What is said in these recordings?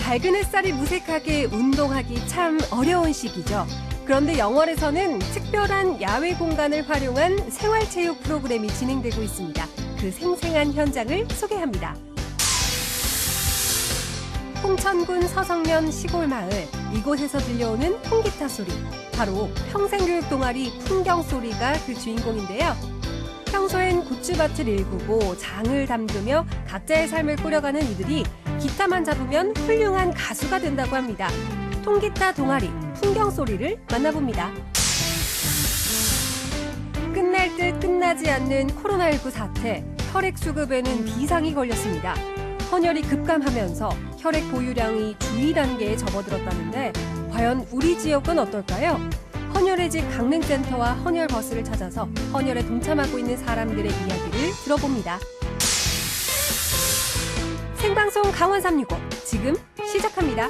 밝은 햇살이 무색하게 운동하기 참 어려운 시기죠. 그런데 영월에서는 특별한 야외 공간을 활용한 생활체육 프로그램이 진행되고 있습니다. 그 생생한 현장을 소개합니다. 홍천군 서성면 시골마을, 이곳에서 들려오는 통기타 소리. 바로 평생교육 동아리 풍경소리가 그 주인공인데요. 평소엔 굿즈밭을 일구고 장을 담그며 각자의 삶을 꾸려가는 이들이 기타만 잡으면 훌륭한 가수가 된다고 합니다. 통기타 동아리 풍경소리를 만나봅니다. 끝날 듯 끝나지 않는 코로나19 사태, 혈액 수급에는 비상이 걸렸습니다. 헌혈이 급감하면서 혈액 보유량이 주의 단계에 접어들었다는데 과연 우리 지역은 어떨까요? 헌혈의 집 강릉센터와 헌혈버스를 찾아서 헌혈에 동참하고 있는 사람들의 이야기를 들어봅니다. 생방송 강원 365 지금 시작합니다.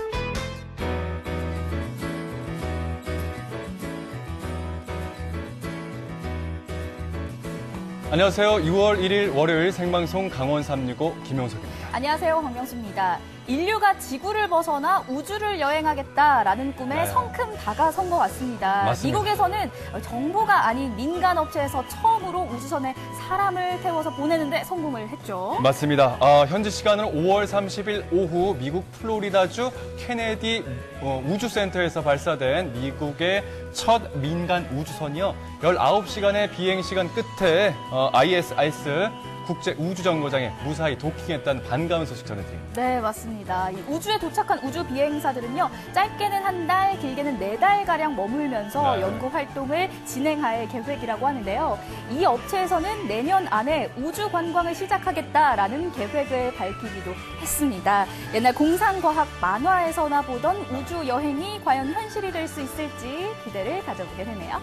안녕하세요. 6월 1일 월요일 생방송 강원 365 김용석입니다. 안녕하세요. 황명수입니다. 인류가 지구를 벗어나 우주를 여행하겠다라는 꿈에 성큼 다가선 것 같습니다. 맞습니다. 미국에서는 정부가 아닌 민간 업체에서 처음으로 우주선에 사람을 태워서 보내는데 성공을 했죠. 맞습니다. 현지 시간으로 5월 30일 오후 미국 플로리다주 케네디 우주센터에서 발사된 미국의 첫 민간 우주선이요. 19시간의 비행 시간 끝에 ISS 국제우주정거장에 무사히 도킹했다는 반가운 소식 전해드립니다. 네, 맞습니다. 이 우주에 도착한 우주 비행사들은요, 짧게는 한 달, 길게는 4달가량 머물면서 연구 활동을 진행할 계획이라고 하는데요. 이 업체에서는 내년 안에 우주 관광을 시작하겠다라는 계획을 밝히기도 했습니다. 옛날 공상과학 만화에서나 보던 우주 여행이 과연 현실이 될 수 있을지 기대를 가져보게 되네요.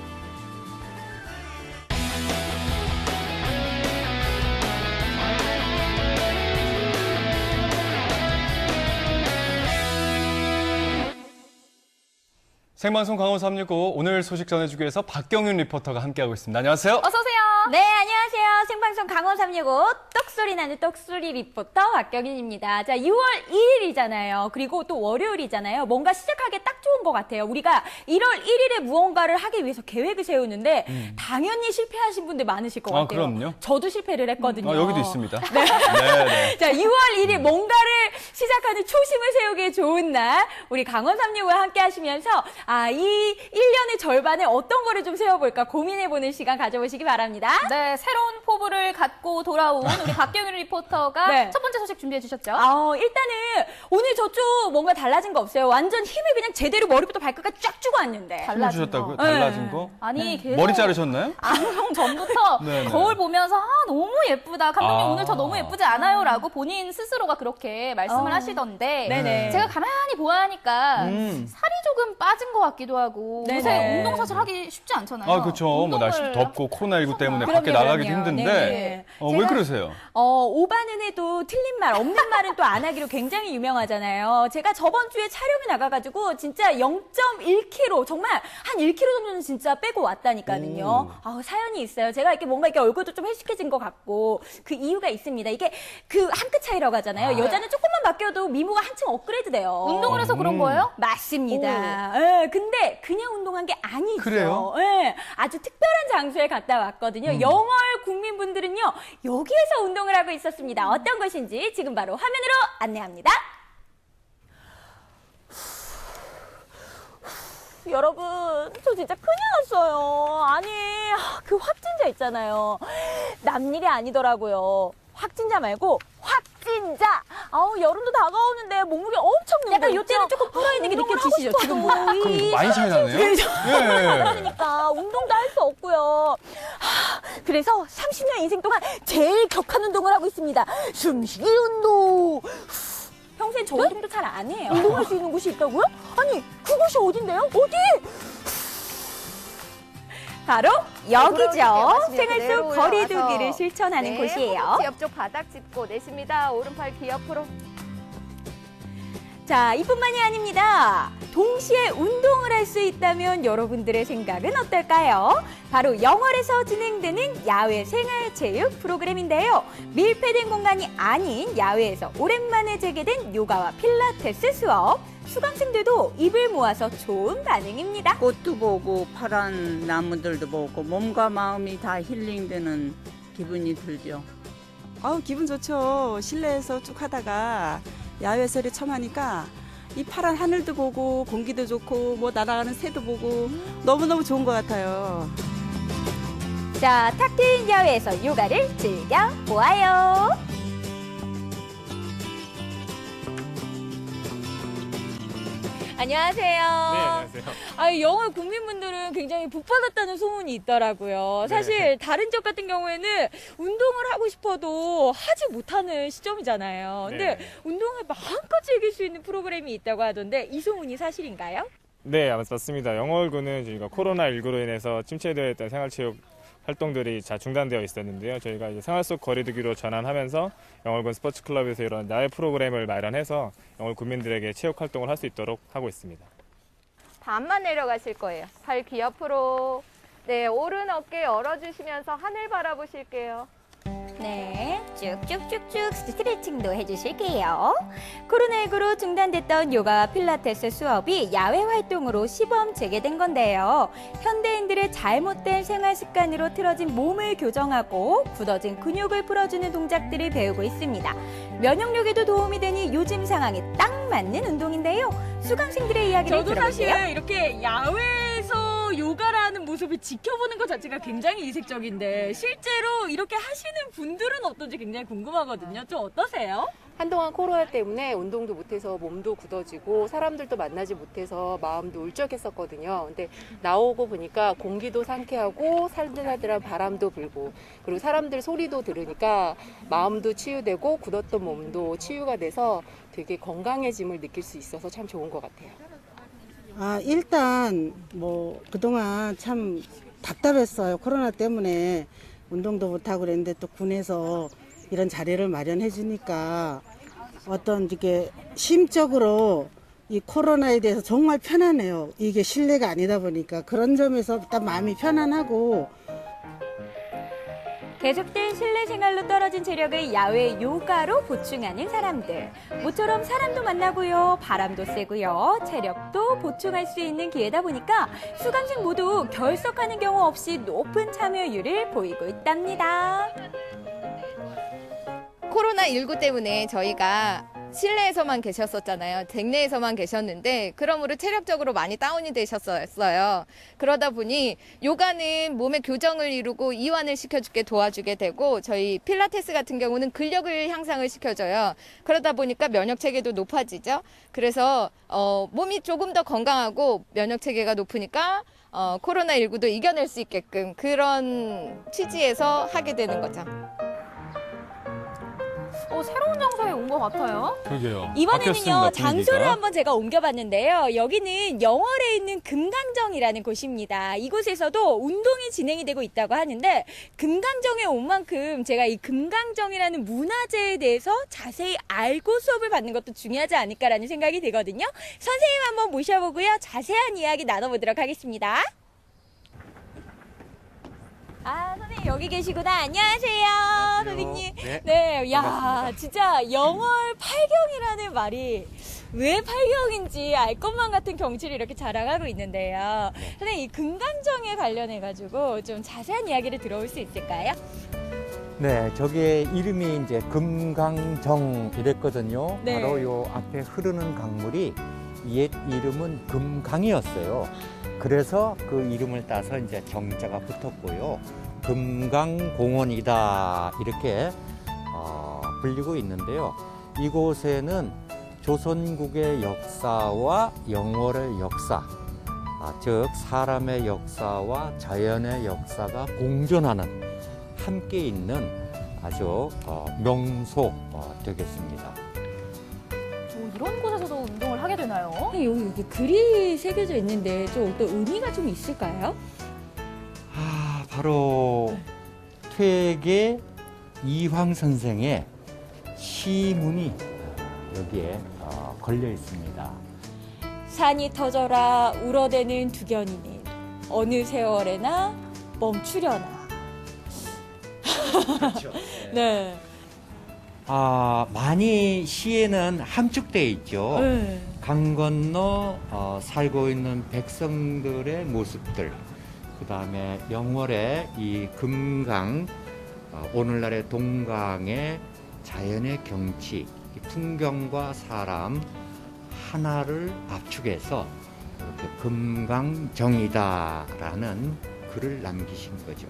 생방송 강원 365 오늘 소식 전해주기 위해서 박경윤 리포터가 함께하고 있습니다. 안녕하세요. 어서 오세요. 네, 안녕하세요. 생방송 강원 365 똑소리 나는 똑소리 리포터 박경윤입니다. 자, 6월 2일이잖아요. 그리고 또 월요일이잖아요. 뭔가 시작하기 딱 좋은 것 같아요. 우리가 1월 1일에 무언가를 하기 위해서 계획을 세우는데 당연히 실패하신 분들 많으실 것 같아요. 그럼요. 저도 실패를 했거든요. 여기도 있습니다. 네. 네. 자, 6월 1일 뭔가를 시작하는 초심을 세우기 좋은 날, 우리 강원 365와 함께 하시면서 이 1년의 절반에 어떤 거를 좀 세워볼까 고민해보는 시간 가져보시기 바랍니다. 네, 새로운 포부를 갖고 돌아온 우리 박경윤 리포터가 네. 첫 번째 소식 준비해 주셨죠? 일단은 오늘 저쪽 뭔가 달라진 거 없어요. 완전 힘을 그냥 제대로 머리부터 발끝까지 쫙 주고 왔는데. 힘을 주셨다고요? 거. 달라진 네. 거? 아니, 계속 머리 자르셨나요? 방송 전부터 네네. 거울 보면서 너무 예쁘다. 감독님 오늘 저 너무 예쁘지 않아요? 라고 본인 스스로가 그렇게 말씀을 하시던데 네네. 제가 가만히 보아하니까 살이 조금 빠진 것 같기도 하고 네네. 요새 운동 사실 하기 쉽지 않잖아요. 그렇죠. 뭐 운동을 날씨도 덥고 코로나19 때문에 그럼요, 밖에 나가기도 그럼요. 힘든데 네네. 왜 제가 그러세요? 오바는 해도 틀린 말, 없는 말은 또 안 하기로 굉장히 유명하잖아요. 제가 저번 주에 촬영에 나가가지고 진짜 0.1kg, 정말 한 1kg 정도는 진짜 빼고 왔다니까요. 사연이 있어요. 제가 이렇게 뭔가 이렇게 얼굴도 좀 회식해진 것 같고 그 이유가 있습니다. 이게 그 한 끗 차이라고 하잖아요. 여자는 조금만 바뀌어도 미모가 한층 업그레이드 돼요. 운동을 해서 그런 거예요? 맞습니다. 예, 근데 그냥 운동한 게 아니죠. 그래요? 예, 아주 특별한 장소에 갔다 왔거든요. 영월 국민분들은요, 여기에서 운동을 하고 있었습니다. 어떤 곳인지 지금 바로 화면으로 안내합니다. 여러분, 저 진짜 큰일 났어요. 아니, 그 확진자 있잖아요. 남일이 아니더라고요. 확진자 말고 확진자. 여름도 다가오는데 몸무게 엄청 늘고 약간 있죠? 요때는 조금 불어있는 게 느껴지시죠? 지금 뭐. 그럼 많이 차이 나네요? 그러니까 운동도 할 수 없고요. 그래서 30년 인생 동안 제일 격한 운동을 하고 있습니다. 숨쉬기 운동. 평소에 저 운동도 잘 안 해요. 운동할 수 있는 곳이 있다고요? 아니, 그곳이 어딘데요? 어디? 바로 여기죠. 생활 속 거리 두기를 실천하는 곳이에요. 허벅지 옆쪽 바닥 짚고 내쉽니다. 오른팔 귀 옆으로. 자, 이뿐만이 아닙니다. 동시에 운동을 할 수 있다면 여러분들의 생각은 어떨까요? 바로 영월에서 진행되는 야외 생활체육 프로그램인데요. 밀폐된 공간이 아닌 야외에서 오랜만에 재개된 요가와 필라테스 수업. 수강생들도 입을 모아서 좋은 반응입니다. 꽃도 보고 파란 나무들도 보고 몸과 마음이 다 힐링되는 기분이 들죠. 아우 기분 좋죠. 실내에서 쭉 하다가 야외에서 이렇게 처음 하니까 이 파란 하늘도 보고 공기도 좋고 뭐 날아가는 새도 보고 너무너무 좋은 것 같아요. 자, 탁 트인 야외에서 요가를 즐겨 보아요. 안녕하세요. 네, 안녕하세요. 영월 국민분들은 굉장히 복받았다는 소문이 있더라고요. 사실 다른 지역 같은 경우에는 운동을 하고 싶어도 하지 못하는 시점이잖아요. 근데 네. 운동을 마음껏 즐길 수 있는 프로그램이 있다고 하던데 이 소문이 사실인가요? 네, 맞습니다. 영월구는 저희가 코로나19로 인해서 침체되어 있던 생활체육 활동들이 다 중단되어 있었는데요. 저희가 이제 생활 속 거리두기로 전환하면서 영월군 스포츠클럽에서 이런 야외 프로그램을 마련해서 영월 구민들에게 체육 활동을 할 수 있도록 하고 있습니다. 반만 내려가실 거예요. 발 귀 옆으로. 네, 오른 어깨 열어주시면서 하늘 바라보실게요. 네, 쭉쭉쭉쭉 스트레칭도 해주실게요. 코로나19로 중단됐던 요가와 필라테스 수업이 야외 활동으로 시범 재개된 건데요. 현대인들의 잘못된 생활 습관으로 틀어진 몸을 교정하고 굳어진 근육을 풀어주는 동작들을 배우고 있습니다. 면역력에도 도움이 되니 요즘 상황에 딱 맞는 운동인데요. 수강생들의 이야기를 저도 들어볼게요. 사실 이렇게 야외에서 요가라는 모습을 지켜보는 것 자체가 굉장히 이색적인데 실제로 이렇게 하시는 분들은 어떤지 굉장히 궁금하거든요. 좀 어떠세요? 한동안 코로나 때문에 운동도 못해서 몸도 굳어지고 사람들도 만나지 못해서 마음도 울적했었거든요. 근데 나오고 보니까 공기도 상쾌하고 살들살들한 바람도 불고 그리고 사람들 소리도 들으니까 마음도 치유되고 굳었던 몸도 치유가 돼서 되게 건강해짐을 느낄 수 있어서 참 좋은 것 같아요. 일단 뭐 그동안 참 답답했어요. 코로나 때문에 운동도 못하고 그랬는데 또 군에서 이런 자리를 마련해 주니까 어떤 이게 심적으로 이 코로나에 대해서 정말 편안해요. 이게 실내가 아니다 보니까 그런 점에서 일단 마음이 편안하고 계속된 실내 생활로 떨어진 체력을 야외 요가로 보충하는 사람들. 모처럼 사람도 만나고요, 바람도 쐬고요, 체력도 보충할 수 있는 기회다 보니까 수강생 모두 결석하는 경우 없이 높은 참여율을 보이고 있답니다. 코로나19 때문에 저희가 실내에서만 계셨었잖아요. 댁내에서만 계셨는데 그러므로 체력적으로 많이 다운이 되셨어요. 그러다 보니 요가는 몸의 교정을 이루고 이완을 시켜주게 도와주게 되고 저희 필라테스 같은 경우는 근력을 향상을 시켜줘요. 그러다 보니까 면역 체계도 높아지죠. 그래서 몸이 조금 더 건강하고 면역 체계가 높으니까 코로나19도 이겨낼 수 있게끔 그런 취지에서 하게 되는 거죠. 새로운 장소에 온 것 같아요. 그러게요. 이번에는요, 장소를 한번 제가 옮겨봤는데요. 여기는 영월에 있는 금강정이라는 곳입니다. 이곳에서도 운동이 진행이 되고 있다고 하는데 금강정에 온 만큼 제가 이 금강정이라는 문화재에 대해서 자세히 알고 수업을 받는 것도 중요하지 않을까라는 생각이 들거든요. 선생님 한번 모셔보고요. 자세한 이야기 나눠보도록 하겠습니다. 선생님 여기 계시구나. 안녕하세요. 선생님. 네, 야, 진짜 영월 팔경이라는 말이 왜 팔경인지 알 것만 같은 경치를 이렇게 자랑하고 있는데요. 선생님, 이 금강정에 관련해가지고 좀 자세한 이야기를 들어볼 수 있을까요? 네, 저게 이름이 이제 금강정 이랬거든요. 네. 바로 요 앞에 흐르는 강물이 옛 이름은 금강이었어요. 그래서 그 이름을 따서 이제 정자가 붙었고요. 금강공원이다 이렇게 불리고 있는데요. 이곳에는 조선국의 역사와 영월의 역사, 즉 사람의 역사와 자연의 역사가 공존하는 함께 있는 아주 명소 되겠습니다. 이런 곳에서도 운동을 하게 되나요? 여기 글이 새겨져 있는데 좀 어떤 의미가 좀 있을까요? 바로 퇴계 이황 선생의 시문이 여기에 걸려 있습니다. 산이 터져라 울어대는 두견이는 어느 세월에나 멈추려나. 그렇죠. 네. 많이 시에는 함축되어 있죠. 네. 강 건너 살고 있는 백성들의 모습들, 그 다음에 영월의 이 금강, 오늘날의 동강의 자연의 경치, 이 풍경과 사람 하나를 압축해서 이렇게 금강정이다라는 글을 남기신 거죠.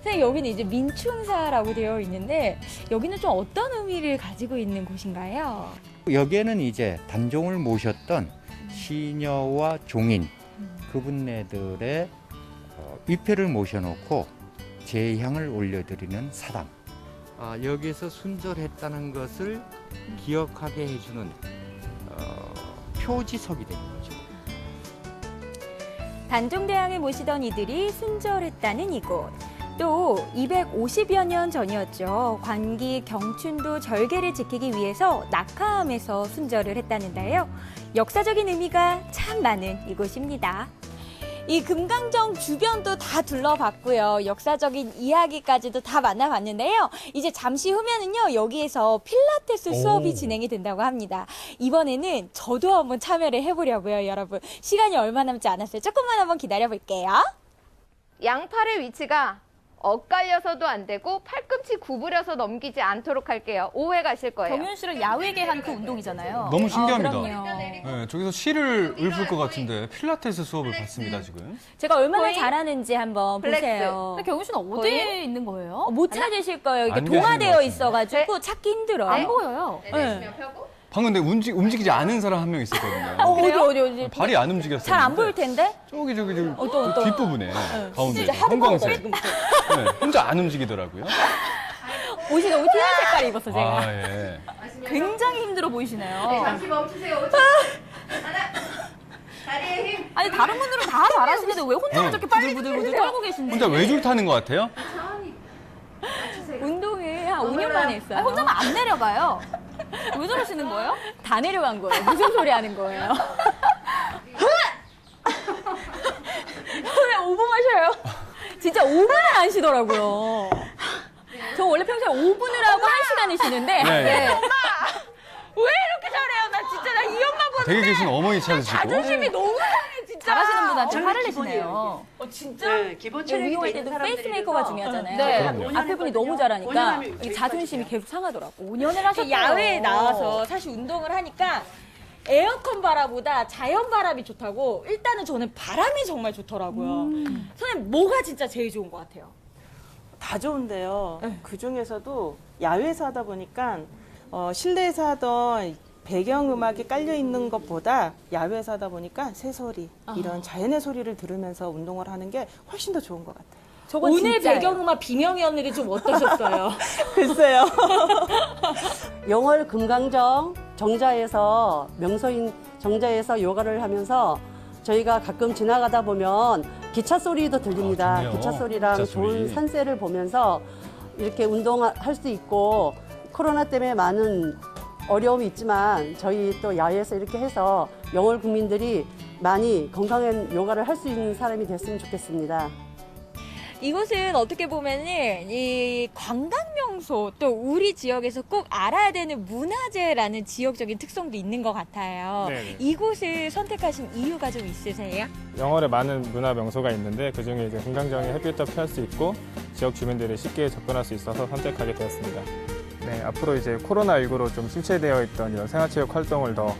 선생님, 여기는 이제 민충사라고 되어 있는데 여기는 좀 어떤 의미를 가지고 있는 곳인가요? 여기에는 이제 단종을 모셨던 시녀와 종인 그분네들의 위패를 모셔놓고 제향을 올려드리는 사당. 여기에서 순절했다는 것을 기억하게 해주는 표지석이 되는 거죠. 단종대왕을 모시던 이들이 순절했다는 이곳. 또 250여 년 전이었죠. 관기 경춘도 절개를 지키기 위해서 낙하암에서 순절을 했다는데요. 역사적인 의미가 참 많은 이곳입니다. 이 금강정 주변도 다 둘러봤고요. 역사적인 이야기까지도 다 만나봤는데요. 이제 잠시 후면은요, 여기에서 필라테스 수업이 진행이 된다고 합니다. 이번에는 저도 한번 참여를 해보려고요, 여러분. 시간이 얼마 남지 않았어요. 조금만 한번 기다려볼게요. 양팔의 위치가 엇갈려서도 안 되고 팔꿈치 구부려서 넘기지 않도록 할게요. 오해 가실 거예요. 경윤 씨를 야외계 한 그 운동이잖아요. 너무 신기합니다. 그럼요. 네, 저기서 실을 읊을 것 같은데 필라테스 수업을 받습니다, 지금. 제가 얼마나 포인, 잘하는지 한번 플렉스. 보세요. 근데 경윤 씨는 어디에 있는 거예요? 못 찾으실 거예요. 이게 안 계신 것 동화되어 같은데. 있어가지고 찾기 힘들어요. 안 보여요. 네. 방금 근데 움직이지 않은 사람 한 명 있었거든요. 어디. 발이 안 움직였어요. 잘 안 보일 텐데? 저기 어떤. 뒷부분에 가운데 진짜 하도 형광색. 네, 혼자 안 움직이더라고요. 옷이 너무 튀는 색깔 입었어, 제가. 아, 예. 굉장히 힘들어 보이시네요. 잠시 멈추세요. 하나, 다리에 힘. 아니 다른 분들은 다 잘하시는데 왜 혼자만 저렇게 부들부들 떨고 계신지. 혼자 외줄 타는 것 같아요? 운동을 한 5년 만에 했어요. 아니, 혼자만 안 내려가요. 왜 저러시는 거예요? 다 내려간 거예요. 무슨 소리 하는 거예요? 왜 5분 마셔요? 진짜 5분을 안 쉬더라고요. 저 원래 평소에 5분을 하고 1시간을 쉬는데. 네. 엄마! 왜 이렇게 잘해요? 나 진짜 나 이 엄마 보는데 댁에 계신 어머니 찾으시고. 자존심이 너무 상해, 진짜. 잘하시는 분한테 화를 내시네요. 진짜? 네, 기본 체력이 운동할 있는 때도 페이스메이커가 중요하잖아요. 네. 그럼요. 앞에 분이 너무 잘하니까 오년 하면 이 자존심이 계속 상하더라고. 5년을 하셨대요. 야외에 나와서 사실 운동을 하니까 에어컨 바람보다 자연 바람이 좋다고 일단은 저는 바람이 정말 좋더라고요. 선생님, 뭐가 진짜 제일 좋은 것 같아요? 다 좋은데요. 그 중에서도 야외에서 하다 보니까 실내에서 하던 배경음악이 깔려 있는 것보다 야외에서 하다 보니까 새소리, 이런 자연의 소리를 들으면서 운동을 하는 게 훨씬 더 좋은 것 같아요. 오늘 배경음악 비명의 언니를 좀 어떠셨어요? 글쎄요. 영월 금강정 정자에서 명소인 정자에서 요가를 하면서 저희가 가끔 지나가다 보면 기차 소리도 들립니다. 그래요? 기차 소리랑 기차 소리. 좋은 산세를 보면서 이렇게 운동할 수 있고, 코로나 때문에 많은 어려움이 있지만 저희 또 야외에서 이렇게 해서 영월 국민들이 많이 건강한 요가를 할 수 있는 사람이 됐으면 좋겠습니다. 이곳은 어떻게 보면은 이 관광명소, 또 우리 지역에서 꼭 알아야 되는 문화재라는 지역적인 특성도 있는 것 같아요. 네네. 이곳을 선택하신 이유가 좀 있으세요? 영월에 많은 문화 명소가 있는데 그중에 이제 금강정이 햇빛도 피할 수 있고 지역 주민들이 쉽게 접근할 수 있어서 선택하게 되었습니다. 네, 앞으로 이제 코로나19로 좀 침체되어 있던 이런 생활체육 활동을 더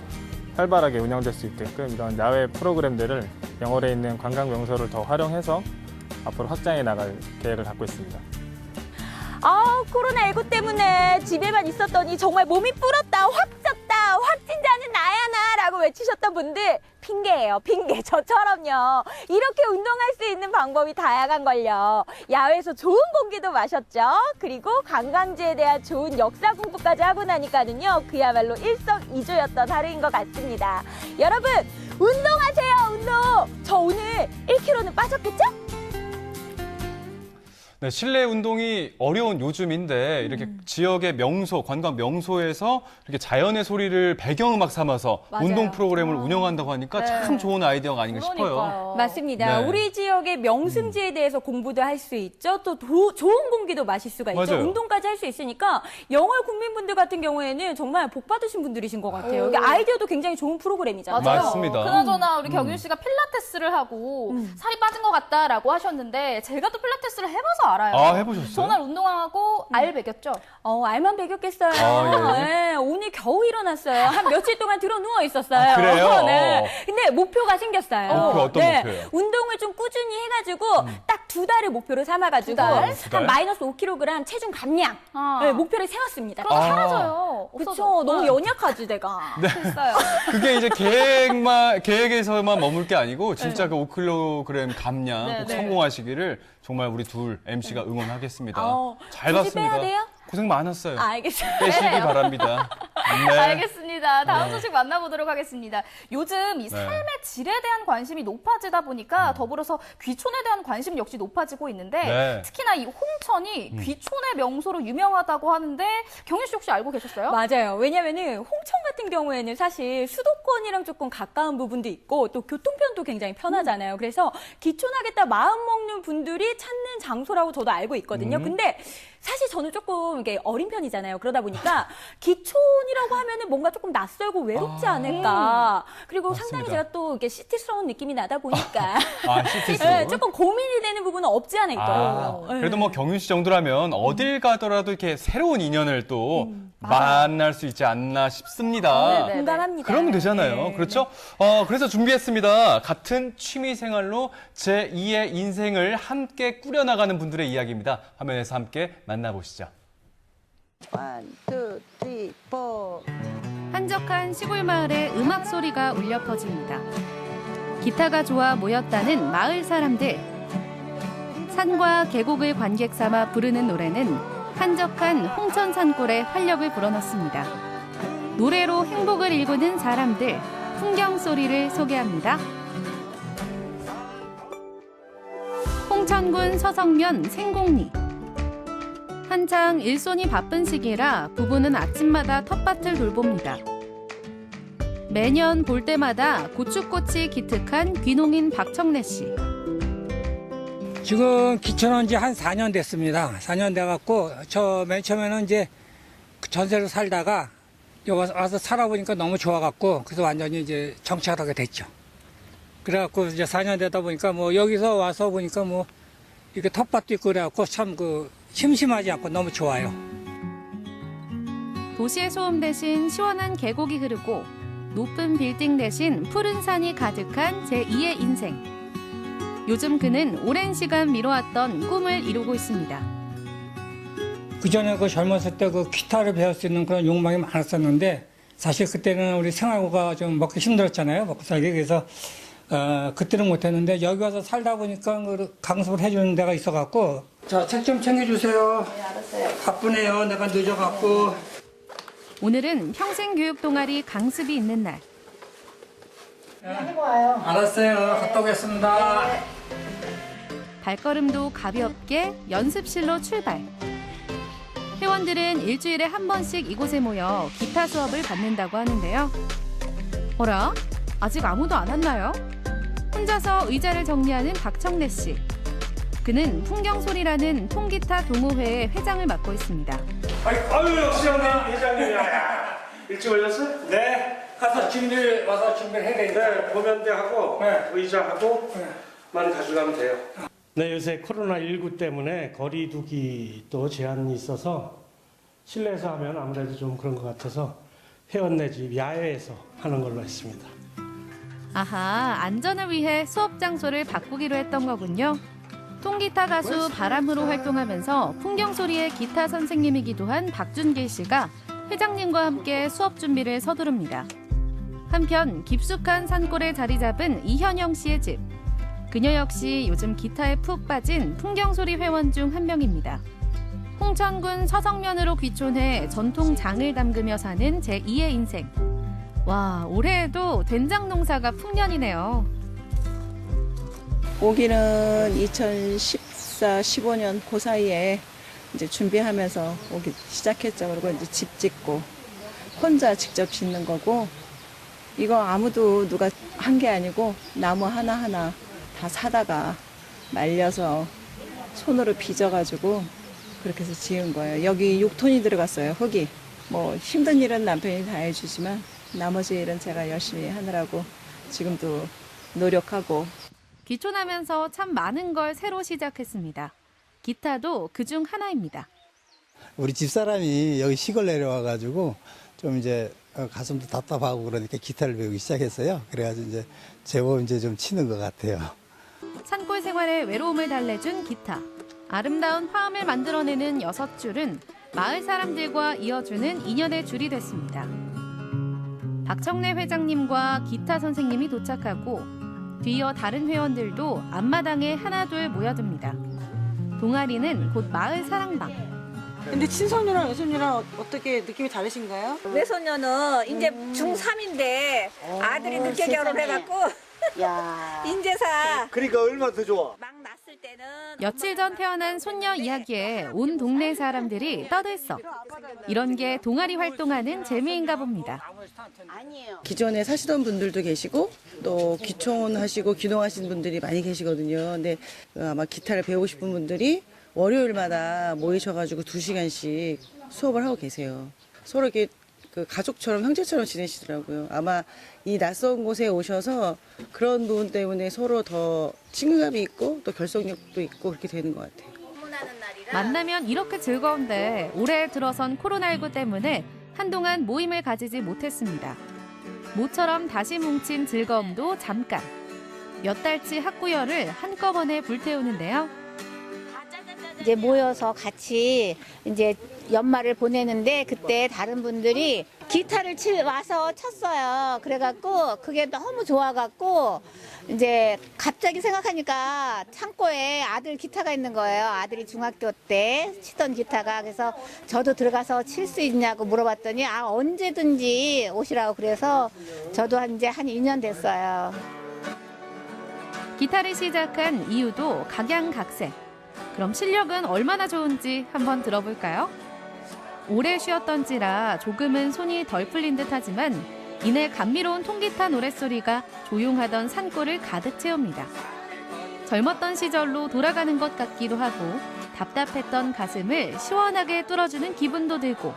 활발하게 운영될 수 있게끔 이런 야외 프로그램들을 영월에 있는 관광 명소를 더 활용해서 앞으로 확장해 나갈 계획을 갖고 있습니다. 코로나19 때문에 집에만 있었더니 정말 몸이 불었다, 확 쪘다, 확진자는 나야 나라고 외치셨던 분들 핑계예요, 핑계. 저처럼요. 이렇게 운동할 수 있는 방법이 다양한걸요. 야외에서 좋은 공기도 마셨죠. 그리고 관광지에 대한 좋은 역사 공부까지 하고 나니까는요, 그야말로 일석이조였던 하루인 것 같습니다. 여러분, 운동하세요, 운동. 저 오늘 1kg는 빠졌겠죠? 네, 실내 운동이 어려운 요즘인데 이렇게 지역의 명소, 관광 명소에서 이렇게 자연의 소리를 배경음악 삼아서 맞아요. 운동 프로그램을 운영한다고 하니까 네. 참 좋은 아이디어가 아닌가 싶어요. 그러니까요. 맞습니다. 네. 우리 지역의 명승지에 대해서 공부도 할 수 있죠. 또 좋은 공기도 마실 수가 있죠. 맞아요. 운동까지 할 수 있으니까 영월 국민분들 같은 경우에는 정말 복 받으신 분들이신 것 같아요. 이게 아이디어도 굉장히 좋은 프로그램이잖아요. 맞습니다. 그나저나 우리 경윤 씨가 필라테스를 하고 살이 빠진 것 같다라고 하셨는데 제가 또 필라테스를 해봐서 알아요. 아, 해보셨어요? 전날 운동하고 알 배겼죠? 알만 배겼겠어요. 아, 예. 네, 오늘 겨우 일어났어요. 한 며칠 동안 들어 누워 있었어요. 아, 그래요? 네. 근데 목표가 생겼어요. 목표 어떤 목표예요? 운동을 좀 꾸준히 해가지고 딱 2달을 목표로 삼아가지고 두 달? 한 마이너스 5kg 체중 감량 네, 목표를 세웠습니다. 그럼 사라져요. 그렇죠. 너무 연약하지 내가. 됐어요. 그게 이제 계획에서만 머물 게 아니고 진짜 그 5kg 감량 네, 꼭 네. 성공하시기를 정말 우리 둘 MC가 응원하겠습니다. 잘 굳이 봤습니다. 빼야 돼요? 고생 많았어요. 알겠습니다. 빼시기 바랍니다. 네. 알겠습니다. 다음 소식 만나보도록 하겠습니다. 요즘 이 삶의 질에 대한 관심이 높아지다 보니까 더불어서 귀촌에 대한 관심 역시 높아지고 있는데 네. 특히나 이 홍천이 귀촌의 명소로 유명하다고 하는데 경윤 씨 혹시 알고 계셨어요? 맞아요. 왜냐면은 홍천 같은 경우에는 사실 수도권이랑 조금 가까운 부분도 있고 또 교통편도 굉장히 편하잖아요. 그래서 귀촌하겠다 마음 먹는 분들이 찾는 장소라고 저도 알고 있거든요. 근데 사실 저는 조금 이게 어린 편이잖아요. 그러다 보니까 기촌이라고 하면은 뭔가 조금 낯설고 외롭지 않을까. 그리고 맞습니다. 상당히 제가 또 이게 시티스러운 느낌이 나다 보니까 시티스러운? 네, 조금 고민이 되는 부분은 없지 않아 있더라고요. 네. 그래도 뭐 경윤 씨 정도라면 어딜 가더라도 이렇게 새로운 인연을 또 만날 수 있지 않나 싶습니다. 네네. 공감합니다. 그러면 되잖아요. 네. 그렇죠? 그래서 준비했습니다. 같은 취미 생활로 제2의 인생을 함께 꾸려나가는 분들의 이야기입니다. 화면에서 함께 만나보시죠. 1, 2, 3, 4. 한적한 시골 마을에 음악 소리가 울려 퍼집니다. 기타가 좋아 모였다는 마을 사람들. 산과 계곡을 관객 삼아 부르는 노래는 한적한 홍천 산골에 활력을 불어넣습니다. 노래로 행복을 일구는 사람들, 풍경 소리를 소개합니다. 홍천군 서성면 생곡리. 한창 일손이 바쁜 시기라 부부는 아침마다 텃밭을 돌봅니다. 매년 볼 때마다 고추꽃이 기특한 귀농인 박청래 씨. 지금 귀촌한 지 한 4년 됐습니다. 4년 돼갖고 저 맨 처음에는 이제 전세로 살다가 여기 와서 살아보니까 너무 좋아갖고 그래서 완전히 이제 정착하게 됐죠. 그래갖고 이제 4년 되다 보니까 뭐 여기서 와서 보니까 뭐 이렇게 텃밭도 있고 그래갖고 참 그 심심하지 않고 너무 좋아요. 도시의 소음 대신 시원한 계곡이 흐르고 높은 빌딩 대신 푸른 산이 가득한 제2의 인생. 요즘 그는 오랜 시간 미뤄왔던 꿈을 이루고 있습니다. 그전에 그 젊었을 때 그 기타를 배울 수 있는 그런 욕망이 많았었는데 사실 그때는 우리 생활고가 좀 먹기 힘들었잖아요. 먹고 살기. 그래서 그때는 못했는데 여기 와서 살다 보니까 그 강습을 해주는 데가 있어갖고 자, 책 좀 챙겨주세요. 네, 알았어요. 바쁘네요. 내가 늦어갖고. 오늘은 평생교육 동아리 강습이 있는 날. 알았어요. 갔다 오겠습니다. 발걸음도 가볍게 연습실로 출발. 회원들은 일주일에 한 번씩 이곳에 모여 기타 수업을 받는다고 하는데요. 어라? 아직 아무도 안 왔나요? 혼자서 의자를 정리하는 박청래 씨. 그는 풍경소리라는 통기타 동호회의 회장을 맡고 있습니다. 아유, 역시 형님, 회장님이야. 일찍 오셨어요? 네. 와서 준비를 해야 되니까. 네, 보면대하고 의자하고 만 가져가면 돼요. 네, 요새 코로나19 때문에 거리 두기도 제한이 있어서 실내에서 하면 아무래도 좀 그런 것 같아서 회원 내지 야외에서 하는 걸로 했습니다. 아하, 안전을 위해 수업 장소를 바꾸기로 했던 거군요. 통기타 가수 바람으로 활동하면서 풍경소리의 기타 선생님이기도 한 박준길 씨가 회장님과 함께 수업 준비를 서두릅니다. 한편 깊숙한 산골에 자리 잡은 이현영 씨의 집. 그녀 역시 요즘 기타에 푹 빠진 풍경소리 회원 중 한 명입니다. 홍천군 서성면으로 귀촌해 전통 장을 담그며 사는 제2의 인생. 와, 올해에도 된장 농사가 풍년이네요. 고기는 2014 입사 15년 그 사이에 이제 준비하면서 오기 시작했죠. 그리고 이제 집 짓고 혼자 직접 짓는 거고, 이거 아무도 누가 한 게 아니고 나무 하나하나 다 사다가 말려서 손으로 빚어가지고 그렇게 해서 지은 거예요. 여기 6톤이 들어갔어요, 흙이. 뭐 힘든 일은 남편이 다 해주지만 나머지 일은 제가 열심히 하느라고 지금도 노력하고. 귀촌하면서 참 많은 걸 새로 시작했습니다. 기타도 그중 하나입니다. 우리 집사람이 여기 시골 내려와가지고 좀 이제 가슴도 답답하고 그러니까 기타를 배우기 시작했어요. 그래가지고 이제 제법 이제 좀 치는 것 같아요. 산골 생활의 외로움을 달래준 기타. 아름다운 화음을 만들어내는 6줄은 마을 사람들과 이어주는 인연의 줄이 됐습니다. 박청래 회장님과 기타 선생님이 도착하고 뒤이어 다른 회원들도 앞마당에 하나둘 모여듭니다. 동아리는 곧 마을 사랑방. 근데 친손녀랑 외손녀랑 어떻게 느낌이 다르신가요? 외손녀는 이제 중3인데 아들이 늦게 결혼해갖고 인제사. 그러니까 얼마나 더 좋아. 막 났을 때는 며칠 전 태어난 손녀 이야기에 온 동네 사람들이 떠들썩. 이런 게 동아리 활동하는 재미인가 봅니다. 기존에 사시던 분들도 계시고 또 귀촌하시고 귀농하신 분들이 많이 계시거든요. 근데 아마 기타를 배우고 싶은 분들이 월요일마다 모이셔가지고 2시간씩 수업을 하고 계세요. 서로 이렇게 그 가족처럼 형제처럼 지내시더라고요. 아마 이 낯선 곳에 오셔서 그런 부분 때문에 서로 더 친근감이 있고 또 결속력도 있고 그렇게 되는 것 같아요. 만나면 이렇게 즐거운데 올해 들어선 코로나19 때문에 한동안 모임을 가지지 못했습니다. 모처럼 다시 뭉친 즐거움도 잠깐. 몇 달치 학구열을 한꺼번에 불태우는데요. 이제 모여서 같이 이제 연말을 보내는데 그때 다른 분들이 기타를 와서 쳤어요. 그래갖고 그게 너무 좋아갖고 이제 갑자기 생각하니까 창고에 아들 기타가 있는 거예요. 아들이 중학교 때 치던 기타가. 그래서 저도 들어가서 칠 수 있냐고 물어봤더니 언제든지 오시라고 그래서 저도 이제 한 2년 됐어요. 기타를 시작한 이유도 각양각색. 그럼 실력은 얼마나 좋은지 한번 들어볼까요? 오래 쉬었던지라 조금은 손이 덜 풀린 듯하지만 이내 감미로운 통기타 노랫소리가 조용하던 산골을 가득 채웁니다. 젊었던 시절로 돌아가는 것 같기도 하고 답답했던 가슴을 시원하게 뚫어주는 기분도 들고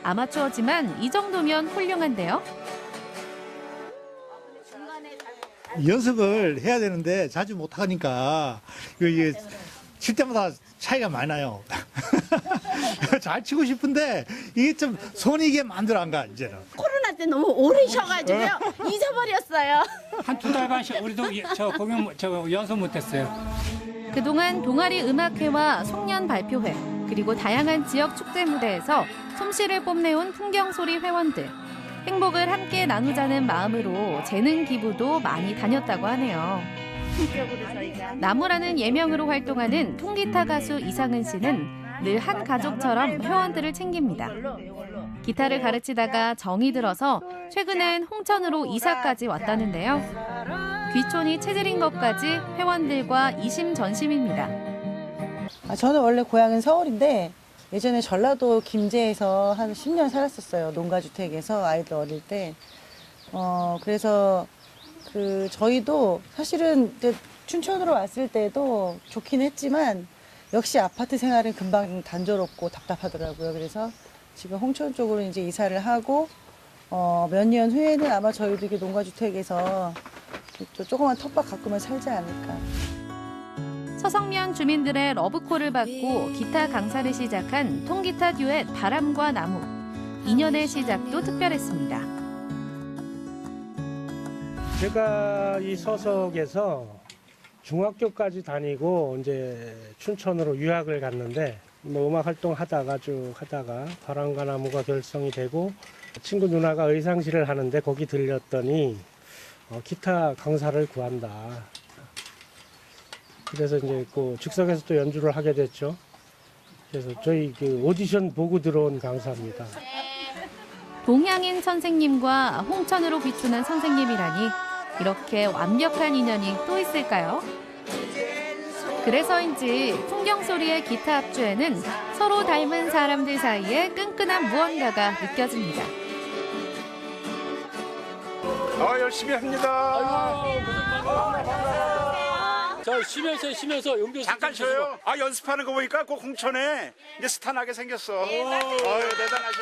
아마추어지만 이 정도면 훌륭한데요. 연습을 해야 되는데 자주 못하니까 이게 칠 때마다 차이가 많이 나요. 잘 치고 싶은데 이게 좀 손이 이게 마음대로 안 가, 이제는. 코로나 때 너무 오래 쉬어가지고요. 잊어버렸어요. 한 2달 반 우리도 연습 못했어요. 그동안 동아리 음악회와 송년 발표회 그리고 다양한 지역 축제 무대에서 솜씨를 뽐내온 풍경소리 회원들. 행복을 함께 나누자는 마음으로 재능 기부도 많이 다녔다고 하네요. 나무라는 예명으로 활동하는 통기타 가수 이상은 씨는 늘 한 가족처럼 회원들을 챙깁니다. 기타를 가르치다가 정이 들어서 최근엔 홍천으로 이사까지 왔다는데요. 귀촌이 체질인 것까지 회원들과 이심전심입니다. 저는 원래 고향은 서울인데 예전에 전라도 김제에서 한 10년 살았었어요. 농가주택에서 아이들 어릴 때. 그래서 저희도 사실은 춘천으로 왔을 때도 좋긴 했지만 역시 아파트 생활은 금방 단조롭고 답답하더라고요. 그래서 지금 홍천 쪽으로 이제 이사를 하고 몇 년 후에는 아마 저희도 이렇게 농가주택에서 또 조그만 텃밭 가꾸면 살지 않을까. 서성면 주민들의 러브콜을 받고 기타 강사를 시작한 통기타 듀엣 바람과 나무. 2년의 시작도 특별했습니다. 제가 이 서석에서 중학교까지 다니고 이제 춘천으로 유학을 갔는데 음악 활동 하다가 쭉 하다가 바람과 나무가 결성이 되고 친구 누나가 의상실을 하는데 거기 들렸더니 기타 강사를 구한다. 그래서 이제 그 즉석에서 또 연주를 하게 됐죠. 그래서 저희 오디션 보고 들어온 강사입니다. 동양인 선생님과 홍천으로 귀촌한 선생님이라니 이렇게 완벽한 인연이 또 있을까요? 그래서인지 풍경소리의 기타 합주에는 서로 닮은 사람들 사이에 끈끈한 무언가가 느껴집니다. 열심히 합니다. 자, 쉬면서 연결 잠깐 쉬어요. 연습하는 거 보니까 꼭 홍천에 이제 스타 나게 생겼어. 대단하죠.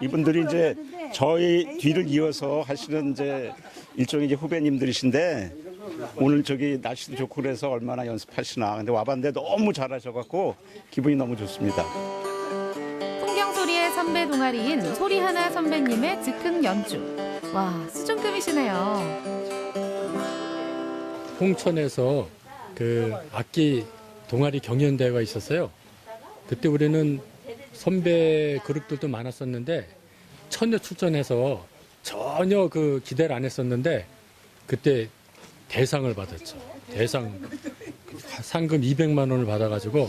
이분들이 이제 저희 뒤를 이어서 하시는 이제 일종의 이제 후배님들이신데 오늘 저기 날씨도 좋고 그래서 얼마나 연습하시나. 근데 와봤는데 너무 잘하셔갖고 기분이 너무 좋습니다. 풍경소리의 선배 동아리인 소리하나 선배님의 즉흥 연주. 와, 수준급이시네요. 홍천에서 그 악기 동아리 경연대회가 있었어요. 그때 우리는 선배 그룹들도 많았었는데 천여 출전해서 전혀 그 기대를 안 했었는데 그때 대상을 받았죠. 대상 상금 200만 원을 받아가지고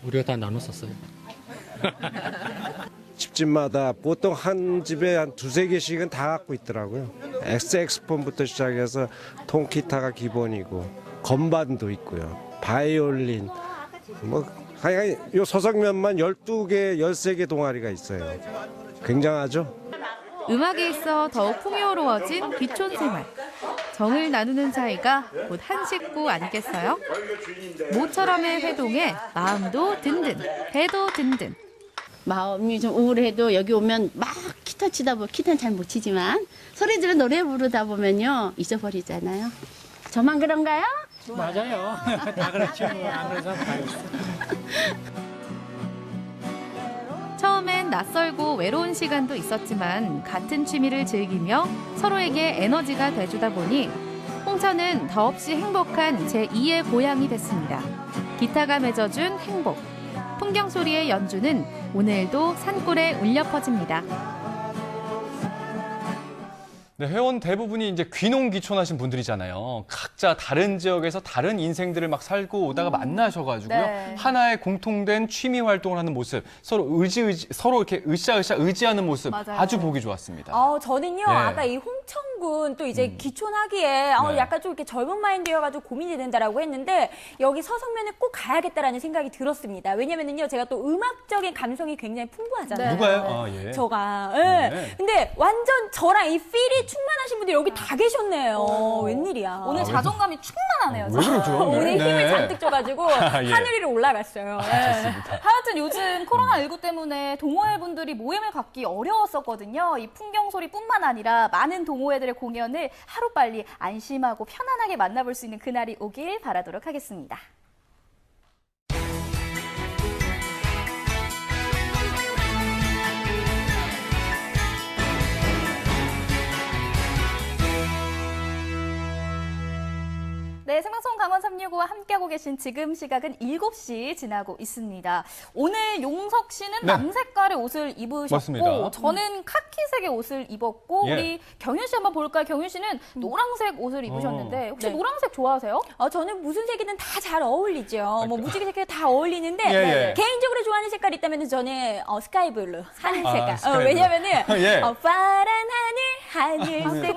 우리가 다 나눴었어요. 집집마다 보통 한 집에 한 두세 개씩은 다 갖고 있더라고요. 엑스엑스폰부터 시작해서 통기타가 기본이고 건반도 있고요. 바이올린 하여간 요 서성면만 12개, 13개 동아리가 있어요. 굉장하죠? 음악에 있어 더욱 풍요로워진 귀촌 생활. 정을 나누는 사이가 곧 한 식구 아니겠어요? 모처럼의 회동에 마음도 든든, 배도 든든. 마음이 좀 우울해도 여기 오면 막 기타 치다 보면 기타는 잘 못 치지만 소리 지르 노래 부르다 보면요 잊어버리잖아요. 저만 그런가요? 맞아요. 다 그렇죠. 안 그래서 다 있어. 처음엔 낯설고 외로운 시간도 있었지만 같은 취미를 즐기며 서로에게 에너지가 돼주다 보니 홍천은 더없이 행복한 제2의 고향이 됐습니다. 기타가 맺어준 행복. 풍경소리의 연주는 오늘도 산골에 울려 퍼집니다. 네, 회원 대부분이 이제 귀농귀촌하신 분들이잖아요. 각자 다른 지역에서 다른 인생들을 막 살고 오다가 만나셔가지고요. 네. 하나의 공통된 취미 활동을 하는 모습, 서로 서로 이렇게 으쌰으쌰 의지하는 모습 맞아요. 아주 보기 좋았습니다. 저는요, 네. 아까 이 홍천군 또 이제 귀촌하기에 네. 약간 좀 이렇게 젊은 마인드여가지고 고민이 된다라고 했는데 여기 서성면에 꼭 가야겠다라는 생각이 들었습니다. 왜냐면은요, 제가 또 음악적인 감성이 굉장히 풍부하잖아요. 누가요? 예. 저가. 네. 네. 근데 완전 저랑 이 필이 충만하신 분들이 여기 다 계셨네요. 웬일이야. 오늘 자존감이 충만하네요. 왜 그러죠? 오늘 힘을 네. 잔뜩 줘가지고 예. 하늘 위로 올라갔어요. 하여튼 요즘 코로나19 때문에 동호회분들이 모임을 갖기 어려웠었거든요. 이 풍경소리뿐만 아니라 많은 동호회들의 공연을 하루빨리 안심하고 편안하게 만나볼 수 있는 그날이 오길 바라도록 하겠습니다. 네, 생방송 강원 365와 함께하고 계신 지금 시각은 7시 지나고 있습니다. 오늘 용석 씨는 네. 남색깔의 옷을 입으셨고 맞습니다. 저는 카키색의 옷을 입었고 예. 우리 경윤 씨 한번 볼까요? 경윤 씨는 노란색 옷을 입으셨는데 혹시 네. 노란색 좋아하세요? 저는 무슨 색이든 다 잘 어울리죠. 뭐 무지개 색깔 다 어울리는데 예, 예. 개인적으로 좋아하는 색깔이 있다면 저는 스카이블루 하늘 색깔. 스카이블루. 왜냐면은 예. 파란 하늘 예.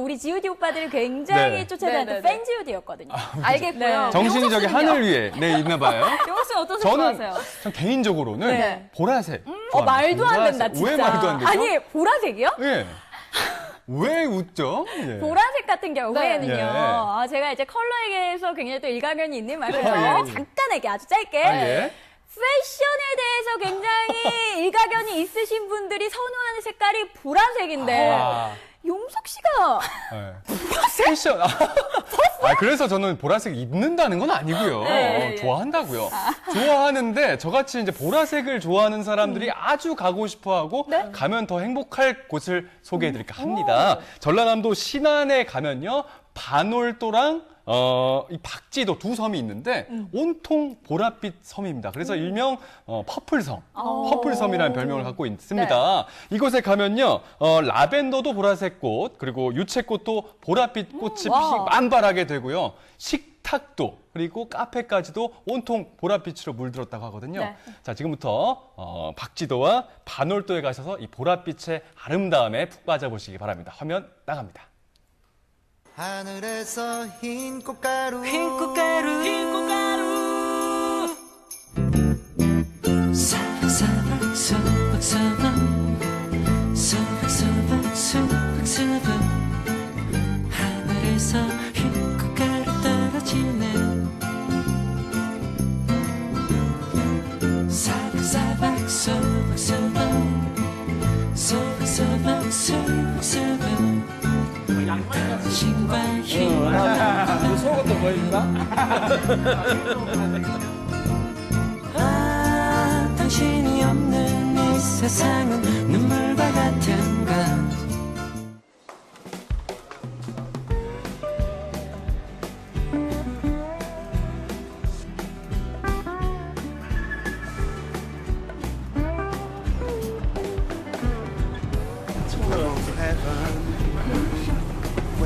우리 G.O.D 오빠들을 굉장히 네. 쫓아다녔던 네, 네, 네. 팬-G.O.D였거든요. 알겠고요. 정신이 저기 용석 씨는요? 하늘 위에 있나 봐요. 용석 씨는 어떤 색 좋아하세요? 전 개인적으로는 네. 보라색. 말도 안 보라색. 된다, 진짜. 왜 말도 안 되죠? 아니, 보라색이요? 예. 왜 웃죠? 예. 보라색 같은 경우에는요. 예. 제가 이제 컬러에게서 굉장히 또 일가견이 있는 말이에요. 예. 간단하게 아주 짧게. 예. 패션에 대해서 굉장히 일가견이 있으신 분들이 선호하는 색깔이 보라색인데 용석 씨가 패션. 그래서 저는 보라색 입는다는 건 아니고요. 네. 좋아한다고요. 좋아하는데 저같이 이제 보라색을 좋아하는 사람들이 아주 가고 싶어하고 가면 더 행복할 곳을 소개해드릴까 합니다. 전라남도 신안에 가면요. 반월도랑 이 박지도 두 섬이 있는데 온통 보랏빛 섬입니다. 그래서 일명 퍼플섬, 퍼플섬이라는 별명을 갖고 있습니다. 이곳에 가면요, 라벤더도 보라색 꽃, 그리고 유채꽃도 보랏빛 꽃이 만발하게 되고요. 식탁도 그리고 카페까지도 온통 보랏빛으로 물들었다고 하거든요. 네. 자, 지금부터 박지도와 반월도에 가셔서 이 보랏빛의 아름다움에 푹 빠져보시기 바랍니다. 화면 나갑니다. 하늘에서 흰 꽃가루 소박소박 하늘에서 흰 꽃가루 떨어지네 사박사박 소박소박 소박소박 소박소박 당신과 힘 속옷도 보여준다? 아 당신이 없는 이 세상은 눈물과 같은가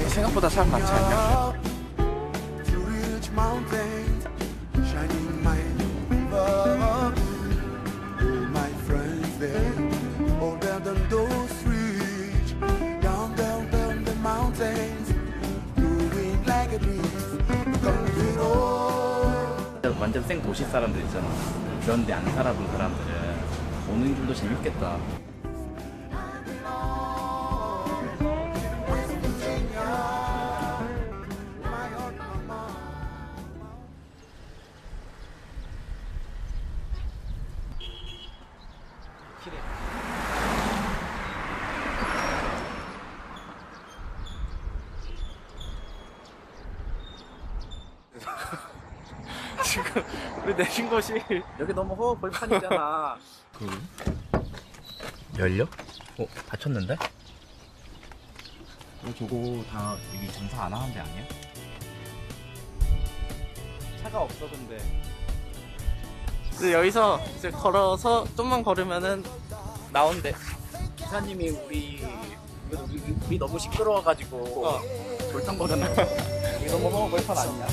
생각보다 사람 많지 않냐? 완전 생 도시 사람들 있잖아. 그런데 안 살아본 사람들은 오는 길도 재밌겠다. 지금 우리 내신 곳이 여기 너무 허 벌판이잖아. 열려? 닫혔는데? 저거 다 여기 장사 안 하는 데 아니야? 차가 없어 근데. 근데 여기서 이제 걸어서 좀만 걸으면은 나온대. 기사님이 우리 너무 시끄러워가지고 졸탕거렸나? 우리 너무 허 벌판 아니냐?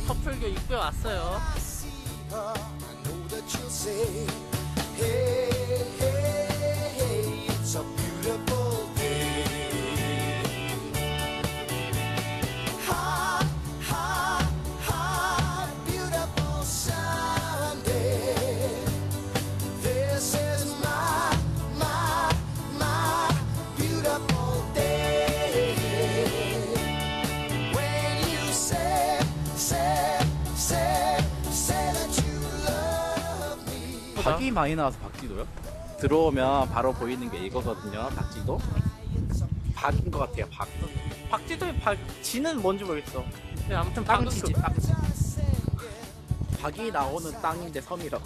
커플교 입구에 왔어요. 박이 많이 나와서 박쥐도요? 들어오면 바로 보이는 게 이거거든요. 박쥐도. 박인 것 같아요. 박. 박쥐도의 박쥐는 뭔지 모르겠어. 근데 아무튼 땅쥐지. 땅쥐. 박이 나오는 땅인데 섬이라고.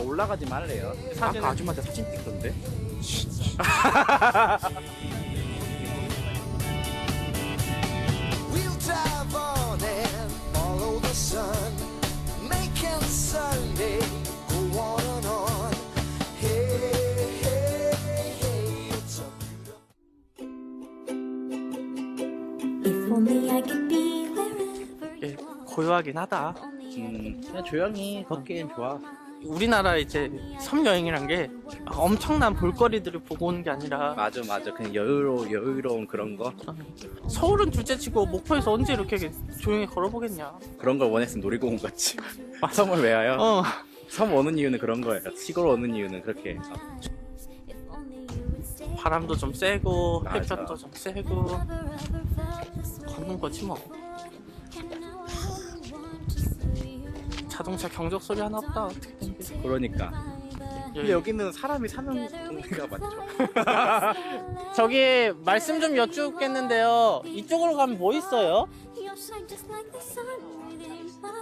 올라가지 말래요. 아까 아줌마한테 사진 찍던데. We'll drive on and follow the sun. Making Sunday go on and on. Hey, hey, hey, it's a If only I could be wherever 예, 고요하긴 하다. 그냥 조용히 걷기엔 좋아. 우리나라 이제 섬 여행이란 게 엄청난 볼거리들을 보고 오는 게 아니라 맞아. 그냥 여유로운 그런 거. 서울은 둘째치고 목포에서 언제 이렇게 조용히 걸어보겠냐. 그런 걸 원했으면 놀이공원 같지. 섬을 왜 와요? 섬 오는 이유는 그런 거예요. 시골 오는 이유는 그렇게. 바람도 좀 세고 맞아. 햇볕도 좀 세고 걷는 거지 뭐. 자동차 경적 소리 하나 없다. 어떻게 된 게. 그러니까. 근데 여기는 사람이 사는 동네가 맞죠? 저기 말씀 좀 여쭙겠는데요. 이쪽으로 가면 뭐 있어요?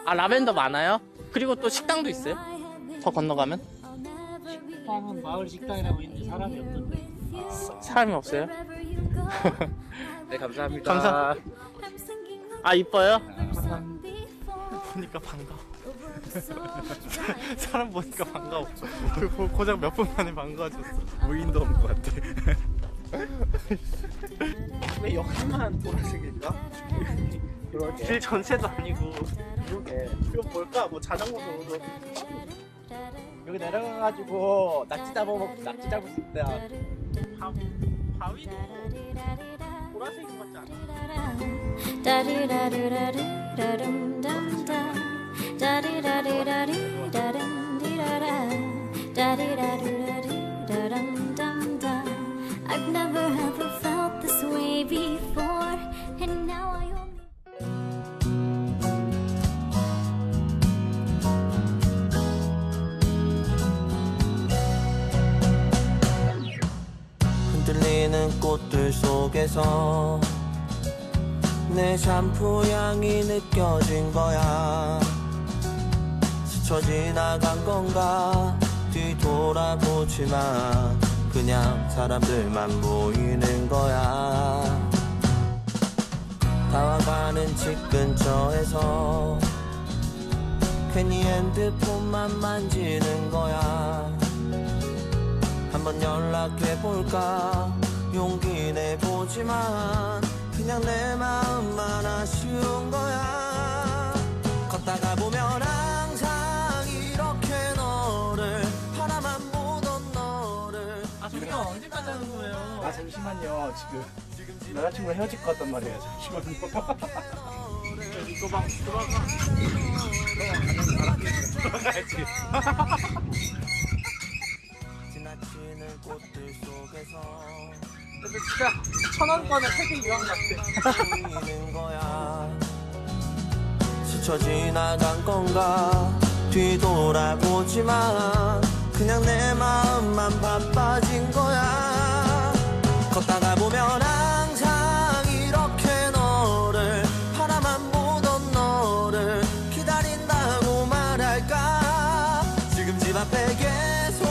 아, 라벤더 많아요? 그리고 또 식당도 있어요? 더 건너가면? 식당은 마을 식당이라고 있는데 사람이 없던데. 사람이 없어요? 네, 감사합니다. 감사. 아, 이뻐요? 보니까 반가워. 사람 보니까 반가워. 고작 몇 분 만에 반가워졌어. 무인도 온 것 같아. 왜 여기만 보라색일까? 길 전체도 아니고. 그러게. 이거 볼까? 뭐 자전거도 여기 내려가가지고 낙지 잡을 수 있다. 바위도 보라색인 것 같지 I've never ever felt this way before, and now I only. 흔들리는 꽃들 속에서 내 샴푸 향이 느껴진 거야. 스쳐 지나간 건가 뒤돌아보지만 그냥 사람들만 보이는 거야. 다와가는 집 근처에서 괜히 핸드폰만 만지는 거야. 한번 연락해볼까 용기 내보지만 그냥 내 마음만 아쉬운 거야. 걷다가 보면 항상 이렇게 너를 바라만 보던 너를. 아, 저기요, 언제까지 하는 거예요? 아, 잠시만요. 지금 여자친구랑 헤어질 것 같단 말이에요. 잠시만요. 이거 막 들어가야지. 지나치는 꽃들 속에서 근데 진짜 1,000원권에 세계 유황 같아. 보이는 거야. 스쳐 지나간 건가 뒤돌아보지만 그냥 내 마음만 바빠진 거야. 걷다가 보면 항상 이렇게 너를 바라만 보던 너를 기다린다고 말할까. 지금 집 앞에 계속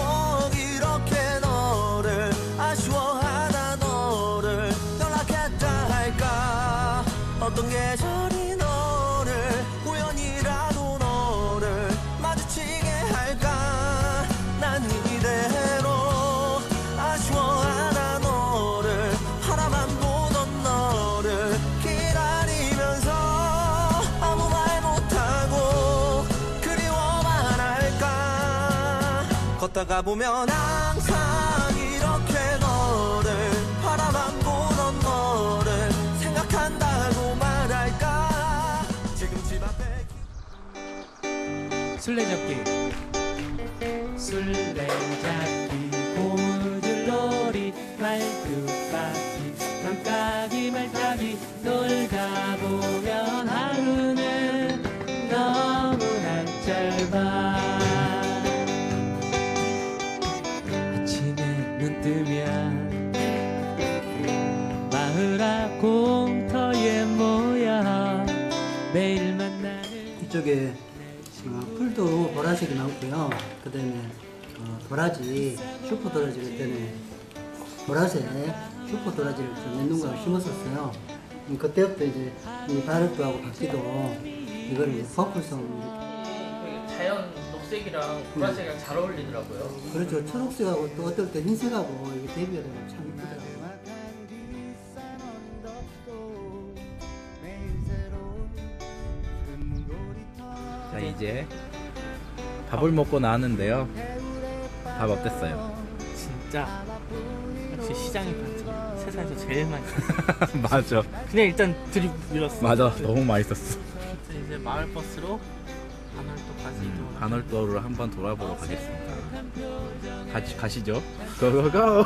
이렇게 너를 아쉬워하다 너를 연락했다 할까. 어떤 계절이 너를 우연이라도 너를 마주치게 할까. 난 이대로 아쉬워하다 너를 바라만 보던 너를 기다리면서 아무 말 못하고 그리워만 할까. 걷다가 보면 항상 이렇게 너를 바라만 보던 너를 생각한다고 말할까. 지금 집 앞에 술래잡기 고무줄놀이 말뚝박기 맘까기 말까기 놀다 보면 하루는 너무나 짧아. 아침에 눈 뜨면 마을 앞 공터에 모여 매일 만나는 이쪽에 풀도 보라색이 나오고요. 그다음에 도라지, 슈퍼 도라지가 있더니 보라색 슈퍼 도라지를 몇 농가를 심었었어요. 그때부터 이제 이 바르트하고 박쥐도 이거를 이제 퍼플성 자연 녹색이랑 보라색이랑 잘 어울리더라고요. 그렇죠. 초록색하고 또 어떨 때 흰색하고 이게 대비가 되면 참 이쁘더라고요. 자, 이제 밥을 먹고 나왔는데요. 밥 어땠어요? 진짜 역시 시장의 반찬 세상에서 제일 맛있어. 맞아. 그냥 일단 들이밀었어. 맞아. 너무 맛있었어. 이제 마을 버스로 반월도까지 이동. 반월도를 한번 돌아보러 가겠습니다. 가시죠. 고고고.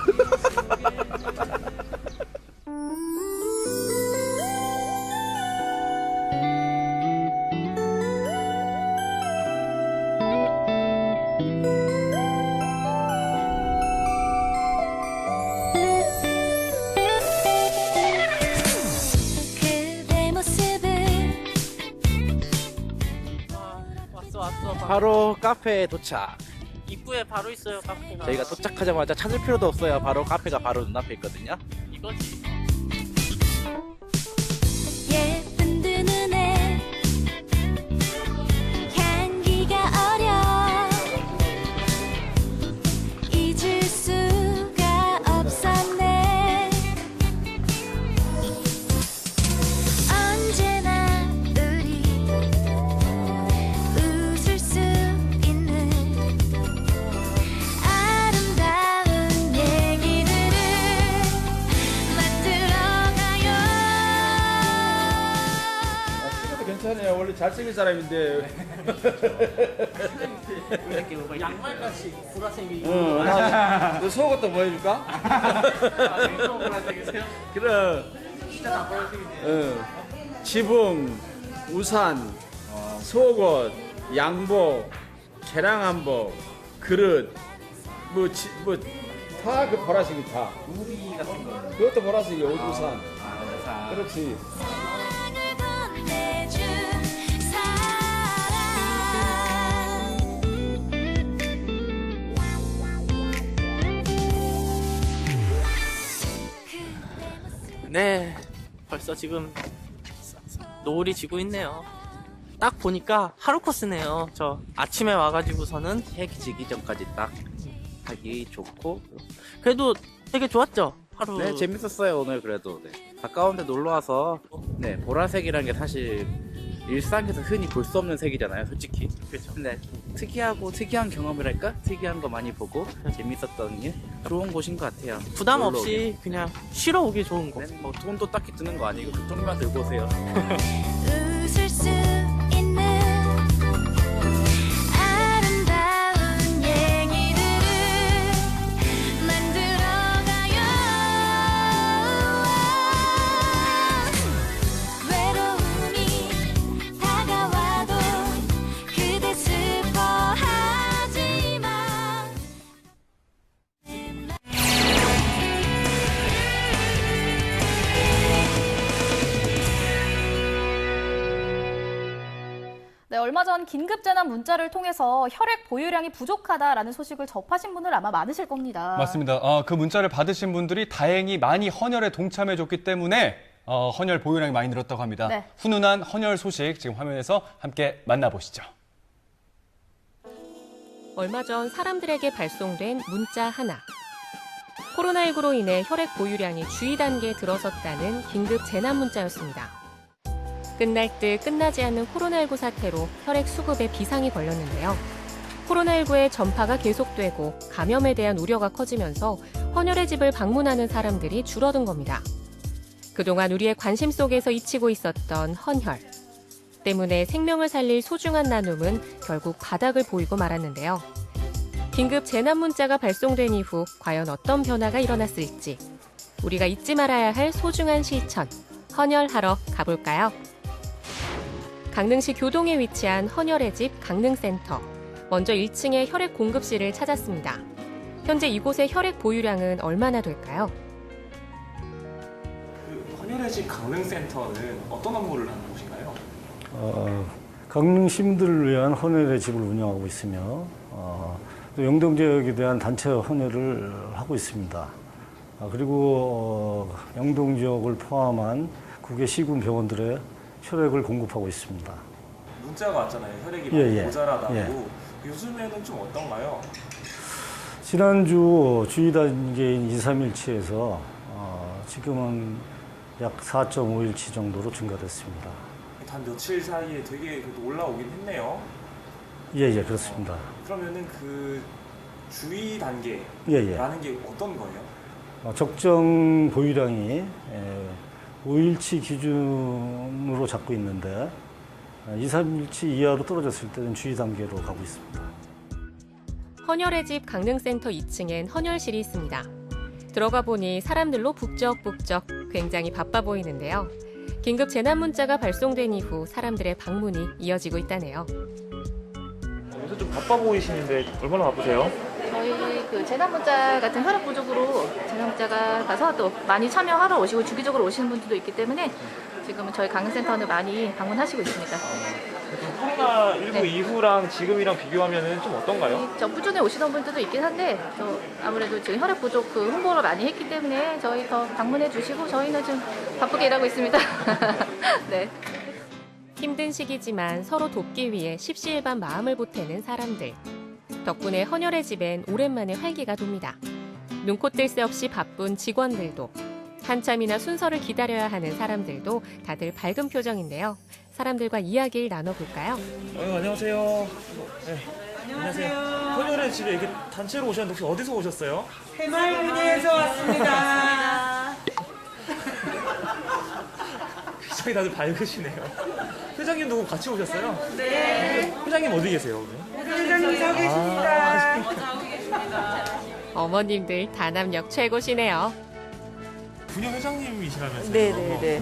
그대 모습을 왔어. 바로 카페에 도착. 입구에 바로 있어요 카페가. 저희가 도착하자마자 찾을 필요도 없어요. 바로 카페가 바로 눈앞에 있거든요. 이거지. 예쁜 두 눈에 향기가 어려 잊을 수가 없었네. 언제나 잘생긴 사람인데. 이렇게 뭐 양말같이 보라색이. 너 속옷도 보여줄까? 보라색이세요? 그래. 진짜 다 보라색이네요. 지붕, 우산, 속옷, 양복, 계량한복, 그릇, 다 그 보라색이 다. 우비 같은 거. 그것도 보라색이야, 우산. 우산. 그렇지. 네, 벌써 지금 노을이 지고 있네요. 딱 보니까 하루 코스네요. 저 아침에 와가지고서는 해 지기 전까지 딱 하기 좋고, 그래도 되게 좋았죠? 하루. 네, 재밌었어요, 오늘 그래도. 네. 가까운 데 놀러 와서, 네, 보라색이라는 게 사실 일상에서 흔히 볼 수 없는 색이잖아요, 솔직히. 그렇죠. 근데 특이하고 특이한 경험이랄까? 특이한 거 많이 보고 재밌었던 게 좋은 곳인 것 같아요. 부담 놀러 없이 오기. 그냥 쉬러 오기 좋은 곳. 뭐 돈도 딱히 드는 거 아니고 그쪽만 들고 오세요. 웃을 수 있는 아름다운 얘기들을 만들어가요. 외로움이 다가와도 그대 슬퍼하지 마. 네, 얼마 전 긴급재난 문자를 통해서 혈액 보유량이 부족하다라는 소식을 접하신 분들 아마 많으실 겁니다. 맞습니다. 그 문자를 받으신 분들이 다행히 많이 헌혈에 동참해줬기 때문에 헌혈 보유량이 많이 늘었다고 합니다. 네. 훈훈한 헌혈 소식 지금 화면에서 함께 만나보시죠. 얼마 전 사람들에게 발송된 문자 하나. 코로나19로 인해 혈액 보유량이 주의 단계에 들어섰다는 긴급 재난 문자였습니다. 끝날 듯 끝나지 않는 코로나19 사태로 혈액 수급에 비상이 걸렸는데요. 코로나19의 전파가 계속되고 감염에 대한 우려가 커지면서 헌혈의 집을 방문하는 사람들이 줄어든 겁니다. 그동안 우리의 관심 속에서 잊히고 있었던 헌혈. 때문에 생명을 살릴 소중한 나눔은 결국 바닥을 보이고 말았는데요. 긴급 재난 문자가 발송된 이후 과연 어떤 변화가 일어났을지 우리가 잊지 말아야 할 소중한 실천, 헌혈하러 가볼까요? 강릉시 교동에 위치한 헌혈의 집 강릉센터. 먼저 1층의 혈액 공급실을 찾았습니다. 현재 이곳의 혈액 보유량은 얼마나 될까요? 헌혈의 집 강릉센터는 어떤 업무를 하는 곳인가요? 강릉 시민들을 위한 헌혈의 집을 운영하고 있으며 또 영동 지역에 대한 단체 헌혈을 하고 있습니다. 그리고 영동 지역을 포함한 9개 시군 병원들의 혈액을 공급하고 있습니다. 문자가 왔잖아요. 혈액이 많이 모자라다고. 예. 요즘에는 좀 어떤가요? 지난주 주의 단계인 2, 3일치에서 지금은 약 4.5일치 정도로 증가됐습니다. 단 며칠 사이에 되게 그래도 올라오긴 했네요. 예, 그렇습니다. 그러면은 그 주의 단계라는 게 어떤 거예요? 적정 보유량이 5일치 기준으로 잡고 있는데 2, 3일치 이하로 떨어졌을 때는 주의 단계로 가고 있습니다. 헌혈의 집 강릉센터 2층엔 헌혈실이 있습니다. 들어가 보니 사람들로 북적북적 굉장히 바빠 보이는데요. 긴급 재난 문자가 발송된 이후 사람들의 방문이 이어지고 있다네요. 요새 좀 바빠 보이시는데 얼마나 바쁘세요? 저희 그 재난 문자 같은 혈액 부족으로 재난 문자가 가서 또 많이 참여하러 오시고 주기적으로 오시는 분들도 있기 때문에 지금은 저희 강릉센터는 많이 방문하시고 있습니다. 코로나19 이후랑 지금이랑 비교하면 좀 어떤가요? 꾸준히 오시던 분들도 있긴 한데 또 아무래도 지금 혈액 부족 그 홍보를 많이 했기 때문에 저희 더 방문해 주시고 저희는 좀 바쁘게 일하고 있습니다. 네. 힘든 시기지만 서로 돕기 위해 십시일반 마음을 보태는 사람들. 덕분에 헌혈의 집엔 오랜만에 활기가 돕니다. 눈코 뜰 새 없이 바쁜 직원들도, 한참이나 순서를 기다려야 하는 사람들도 다들 밝은 표정인데요. 사람들과 이야기를 나눠볼까요? 안녕하세요. 네. 안녕하세요. 헌혈의 집에 이렇게 단체로 오셨는데 혹시 어디서 오셨어요? 해맑은이에서 왔습니다. 굉장히 다들 밝으시네요. 회장님 누구 같이 오셨어요? 네. 회장님 어디 계세요? 회장님 저기 계십니다. 어머님들 다남역 최고시네요. 부녀회장님이시라면서요? 네네네.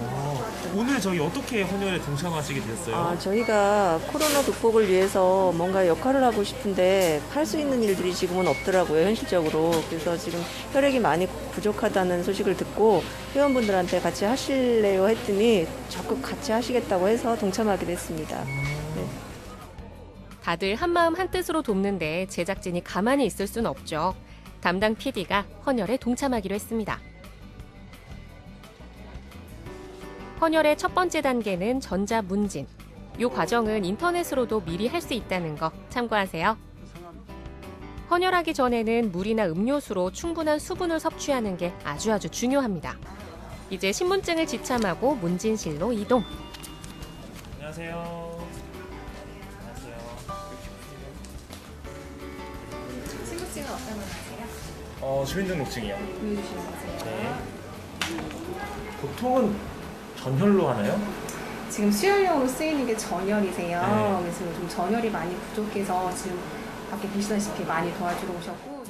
오늘 저희 어떻게 헌혈에 동참하시게 됐어요? 저희가 코로나 극복을 위해서 뭔가 역할을 하고 싶은데 할 수 있는 일들이 지금은 없더라고요, 현실적으로. 그래서 지금 혈액이 많이 부족하다는 소식을 듣고 회원분들한테 같이 하실래요 했더니 적극 같이 하시겠다고 해서 동참하게 됐습니다. 네. 다들 한마음 한뜻으로 돕는데 제작진이 가만히 있을 순 없죠. 담당 PD가 헌혈에 동참하기로 했습니다. 헌혈의 첫 번째 단계는 전자문진. 이 과정은 인터넷으로도 미리 할 수 있다는 거 참고하세요. 헌혈하기 전에는 물이나 음료수로 충분한 수분을 섭취하는 게 아주 중요합니다. 이제 신분증을 지참하고 문진실로 이동. 안녕하세요. 신분증은 어떤 거 하세요? 주민등록증이요. 보여주시면 되세요. 네. 보통은 전혈로 하나요? 지금 수혈용으로 쓰이는 게 전혈이세요. 네. 그래서 좀 전혈이 많이 부족해서 지금 밖에 보시다시피 많이 도와주러 오셨고.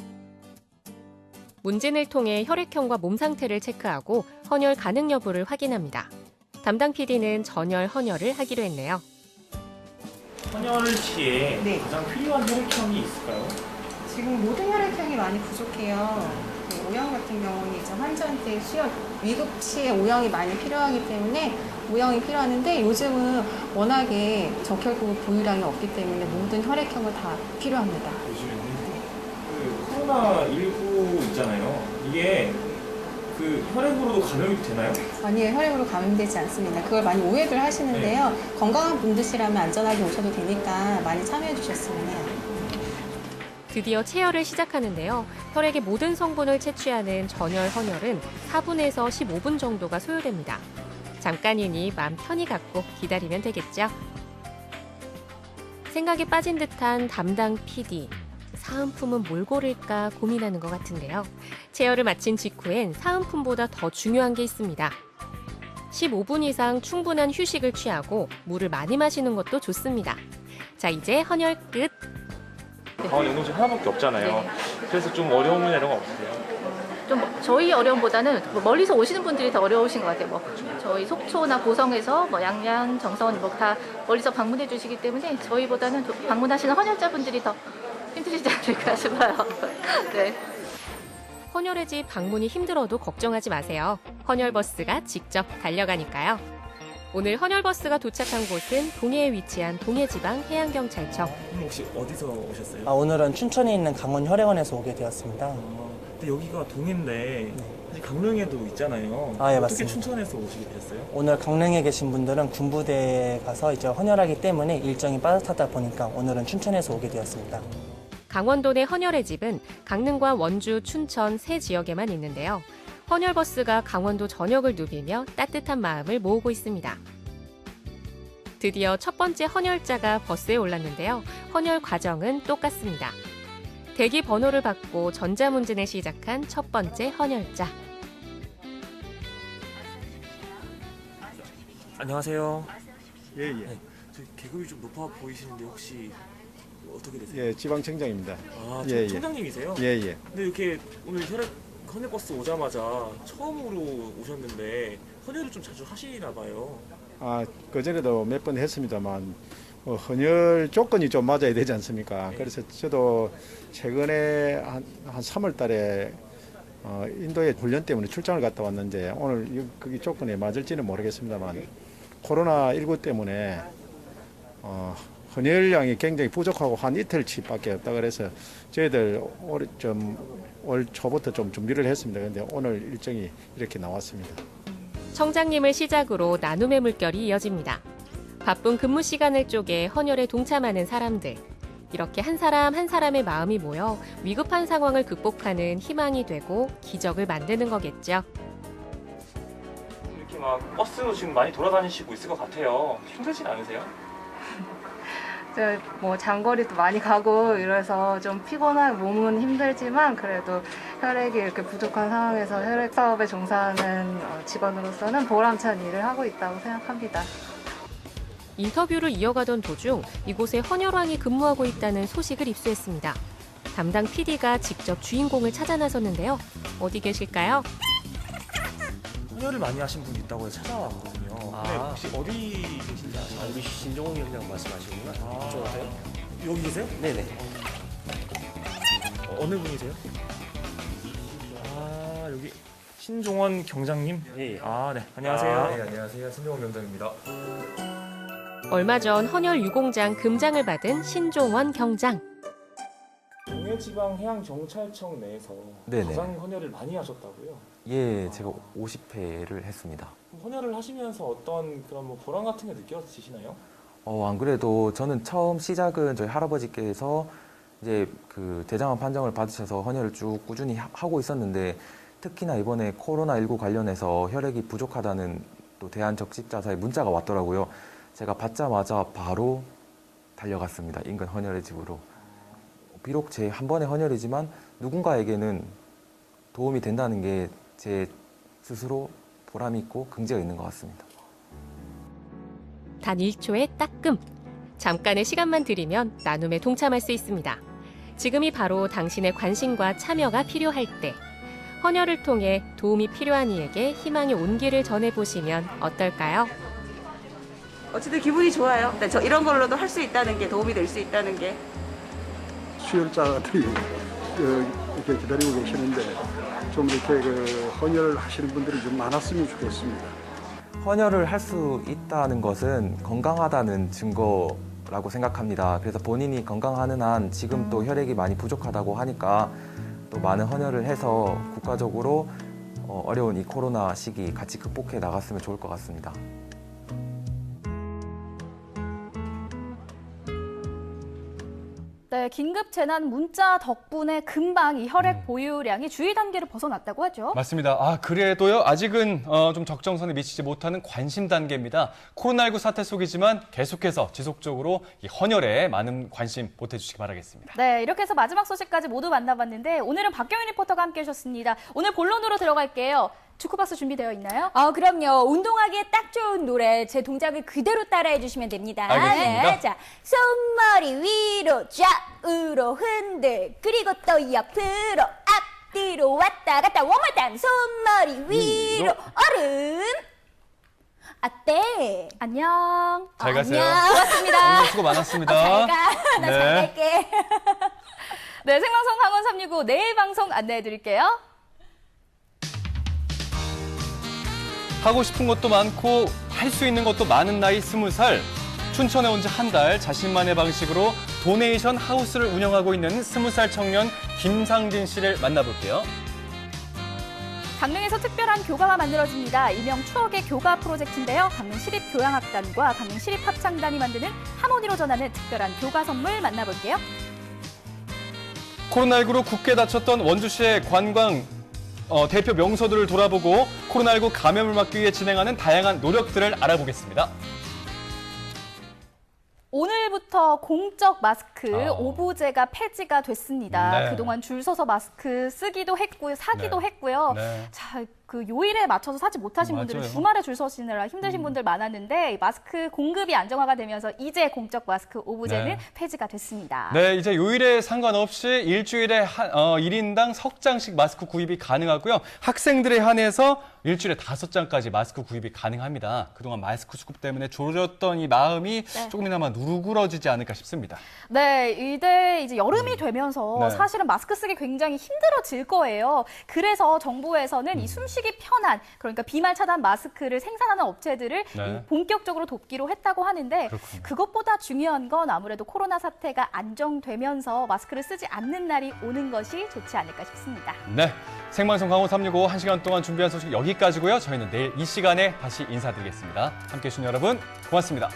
문진을 통해 혈액형과 몸 상태를 체크하고 헌혈 가능 여부를 확인합니다. 담당 PD는 전혈 헌혈을 하기로 했네요. 헌혈 시에 네. 가장 필요한 혈액형이 있을까요? 지금 모든 혈액형이 많이 부족해요. O형 같은 경우는 이제 환자한테 수혈, 위급 시에 O형이 많이 필요하기 때문에 O형이 필요하는데 요즘은 워낙에 적혈구 보유량이 없기 때문에 모든 혈액형을 다 필요합니다. 요즘에는 그 코로나19 있잖아요. 이게 그 혈액으로도 감염이 되나요? 아니에요. 혈액으로 감염되지 않습니다. 그걸 많이 오해들 하시는데요. 네. 건강한 분드시라면 안전하게 오셔도 되니까 많이 참여해 주셨으면 해요. 드디어 체혈을 시작하는데요. 혈액의 모든 성분을 채취하는 전혈 헌혈은 4분에서 15분 정도가 소요됩니다. 잠깐이니 마음 편히 갖고 기다리면 되겠죠. 생각에 빠진 듯한 담당 PD. 사은품은 뭘 고를까 고민하는 것 같은데요. 체혈을 마친 직후엔 사은품보다 더 중요한 게 있습니다. 15분 이상 충분한 휴식을 취하고 물을 많이 마시는 것도 좋습니다. 자, 이제 헌혈 끝. 연동제 하나밖에 없잖아요. 네. 그래서 좀 어려움이나 이런 거 없으세요? 좀 저희 어려움보다는 멀리서 오시는 분들이 더 어려우신 것 같아요. 저희 속초나 고성에서 양양, 정선 다 멀리서 방문해 주시기 때문에 저희보다는 방문하시는 헌혈자분들이 더 힘드시지 않을까 싶어요. 네. 헌혈의 집 방문이 힘들어도 걱정하지 마세요. 헌혈버스가 직접 달려가니까요. 오늘 헌혈버스가 도착한 곳은 동해에 위치한 동해지방해양경찰청. 혹시 어디서 오셨어요? 오늘은 춘천에 있는 강원혈액원에서 오게 되었습니다. 근데 여기가 동해인데 사실 강릉에도 있잖아요. 아, 예, 어떻게 맞습니다. 춘천에서 오시게 됐어요? 오늘 강릉에 계신 분들은 군부대에 가서 이제 헌혈하기 때문에 일정이 빠듯하다 보니까 오늘은 춘천에서 오게 되었습니다. 강원도 내 헌혈의 집은 강릉과 원주, 춘천 세 지역에만 있는데요. 헌혈버스가 강원도 전역을 누비며 따뜻한 마음을 모으고 있습니다. 드디어 첫 번째 헌혈자가 버스에 올랐는데요. 헌혈 과정은 똑같습니다. 대기 번호를 받고 전자문진을 시작한 첫 번째 헌혈자. 안녕하세요. 예. 저 계급이 좀 높아 보이시는데 혹시 어떻게 되세요? 예, 지방청장입니다. 저 청장님이세요? 예. 근데 이렇게 오늘 헌혈버스 오자마자 처음으로 오셨는데 헌혈을 좀 자주 하시나 봐요. 그전에도 몇 번 했습니다만 헌혈 조건이 좀 맞아야 되지 않습니까? 네. 그래서 저도 최근에 한 3월 달에 인도에 훈련 때문에 출장을 갔다 왔는데 오늘 거기 조건에 맞을지는 모르겠습니다만 코로나19 때문에 헌혈량이 굉장히 부족하고 한 이틀치밖에 없다 그래서 저희들 올 초부터 좀 준비를 했습니다. 그런데 오늘 일정이 이렇게 나왔습니다. 청장님을 시작으로 나눔의 물결이 이어집니다. 바쁜 근무 시간을 쪼개 헌혈에 동참하는 사람들. 이렇게 한 사람 한 사람의 마음이 모여 위급한 상황을 극복하는 희망이 되고 기적을 만드는 거겠죠. 이렇게 막 버스로 지금 많이 돌아다니시고 있을 것 같아요. 힘들진 않으세요? 장거리도 많이 가고 이래서 좀 피곤한 몸은 힘들지만 그래도 혈액이 이렇게 부족한 상황에서 혈액 사업에 종사하는 직원으로서는 보람찬 일을 하고 있다고 생각합니다. 인터뷰를 이어가던 도중 이곳에 헌혈왕이 근무하고 있다는 소식을 입수했습니다. 담당 PD가 직접 주인공을 찾아 나섰는데요. 어디 계실까요? 헌혈을 많이 하신 분이 있다고 해서 찾아왔거든요. 근데 혹시 어디 계신지 아시나요? 우리 신종원 경장 말씀하시구나. 그쪽 아세요? 여기 계세요? 네네. 어느 분이세요? 아, 여기 신종원 경장님? 예. 아, 네. 안녕하세요. 네, 안녕하세요. 신종원 경장입니다. 얼마 전 헌혈 유공장 금장을 받은 신종원 경장. 동해지방해양경찰청 내에서 네네. 가장 헌혈을 많이 하셨다고요? 예, 제가 50회를 했습니다. 헌혈을 하시면서 어떤 그런 뭐 보람 같은 게 느껴지시나요? 안 그래도 저는 처음 시작은 저희 할아버지께서 이제 그 대장암 판정을 받으셔서 헌혈을 쭉 꾸준히 하고 있었는데 특히나 이번에 코로나19 관련해서 혈액이 부족하다는 또 대한적십자사의 문자가 왔더라고요. 제가 받자마자 바로 달려갔습니다. 인근 헌혈의 집으로. 비록 제 한 번의 헌혈이지만 누군가에게는 도움이 된다는 게 제 스스로 보람이 있고 긍지가 있는 것 같습니다. 단 1초의 따끔. 잠깐의 시간만 들이면 나눔에 동참할 수 있습니다. 지금이 바로 당신의 관심과 참여가 필요할 때. 헌혈을 통해 도움이 필요한 이에게 희망의 온기를 전해보시면 어떨까요? 어쨌든 기분이 좋아요. 저 이런 걸로도 할 수 있다는 게, 도움이 될 수 있다는 게. 수혈자들이 이렇게 기다리고 계시는데 좀 이렇게 헌혈을 하시는 분들이 좀 많았으면 좋겠습니다. 헌혈을 할 수 있다는 것은 건강하다는 증거라고 생각합니다. 그래서 본인이 건강하는 한 지금 또 혈액이 많이 부족하다고 하니까 또 많은 헌혈을 해서 국가적으로 어려운 이 코로나 시기 같이 극복해 나갔으면 좋을 것 같습니다. 네, 긴급 재난 문자 덕분에 금방 이 혈액 보유량이 주의 단계를 벗어났다고 하죠. 맞습니다. 그래도요, 아직은 좀 적정선에 미치지 못하는 관심 단계입니다. 코로나19 사태 속이지만 계속해서 지속적으로 이 헌혈에 많은 관심 보태주시기 바라겠습니다. 네, 이렇게 해서 마지막 소식까지 모두 만나봤는데 오늘은 박경윤 리포터가 함께 해주셨습니다. 오늘 본론으로 들어갈게요. 주크박스 준비되어 있나요? 그럼요. 운동하기에 딱 좋은 노래 제 동작을 그대로 따라해 주시면 됩니다. 알겠습니다. 네, 자, 손머리 위로 좌우로 흔들 그리고 또 옆으로 앞뒤로 왔다 갔다 one more time. 손머리 위로 얼음 어때? 안녕. 잘 가세요. 안녕. 고맙습니다. 오늘 수고 많았습니다. 잘 가. 나 잘 갈게. 네, 생방송 강원 365 내일 방송 안내해 드릴게요. 하고 싶은 것도 많고 할 수 있는 것도 많은 나이 20살. 춘천에 온 지 한 달 자신만의 방식으로 도네이션 하우스를 운영하고 있는 20살 청년 김상진 씨를 만나볼게요. 강릉에서 특별한 교가가 만들어집니다. 일명 추억의 교가 프로젝트인데요. 강릉 시립교향악단과 강릉 시립합창단이 만드는 하모니로 전하는 특별한 교가 선물 만나볼게요. 코로나19로 굳게 닫혔던 원주시의 관광 대표 명소들을 돌아보고 코로나19 감염을 막기 위해 진행하는 다양한 노력들을 알아보겠습니다. 오늘부터 공적 마스크 오부제가 폐지가 됐습니다. 네. 그동안 줄 서서 마스크 쓰기도 했고요, 사기도 네. 했고요. 네. 자, 그 요일에 맞춰서 사지 못하신 분들은 맞아요. 주말에 줄 서시느라 힘드신 분들 많았는데 마스크 공급이 안정화가 되면서 이제 공적 마스크 오부제는 네. 폐지가 됐습니다. 네, 이제 요일에 상관없이 일주일에 1인당 석 장씩 마스크 구입이 가능하고요. 학생들에 한해서 일주일에 5장까지 마스크 구입이 가능합니다. 그동안 마스크 수급 때문에 졸였던 이 마음이 네. 조금이나마 누그러지지 않을까 싶습니다. 네, 이제 여름이 되면서 네. 사실은 마스크 쓰기 굉장히 힘들어질 거예요. 그래서 정부에서는 이 숨쉬기 편한, 그러니까 비말 차단 마스크를 생산하는 업체들을 네. 본격적으로 돕기로 했다고 하는데 그렇군요. 그것보다 중요한 건 아무래도 코로나 사태가 안정되면서 마스크를 쓰지 않는 날이 오는 것이 좋지 않을까 싶습니다. 네, 생방송 강원 365 1시간 동안 준비한 소식 여기까지고요. 저희는 내일 이 시간에 다시 인사드리겠습니다. 함께해 주신 여러분 고맙습니다.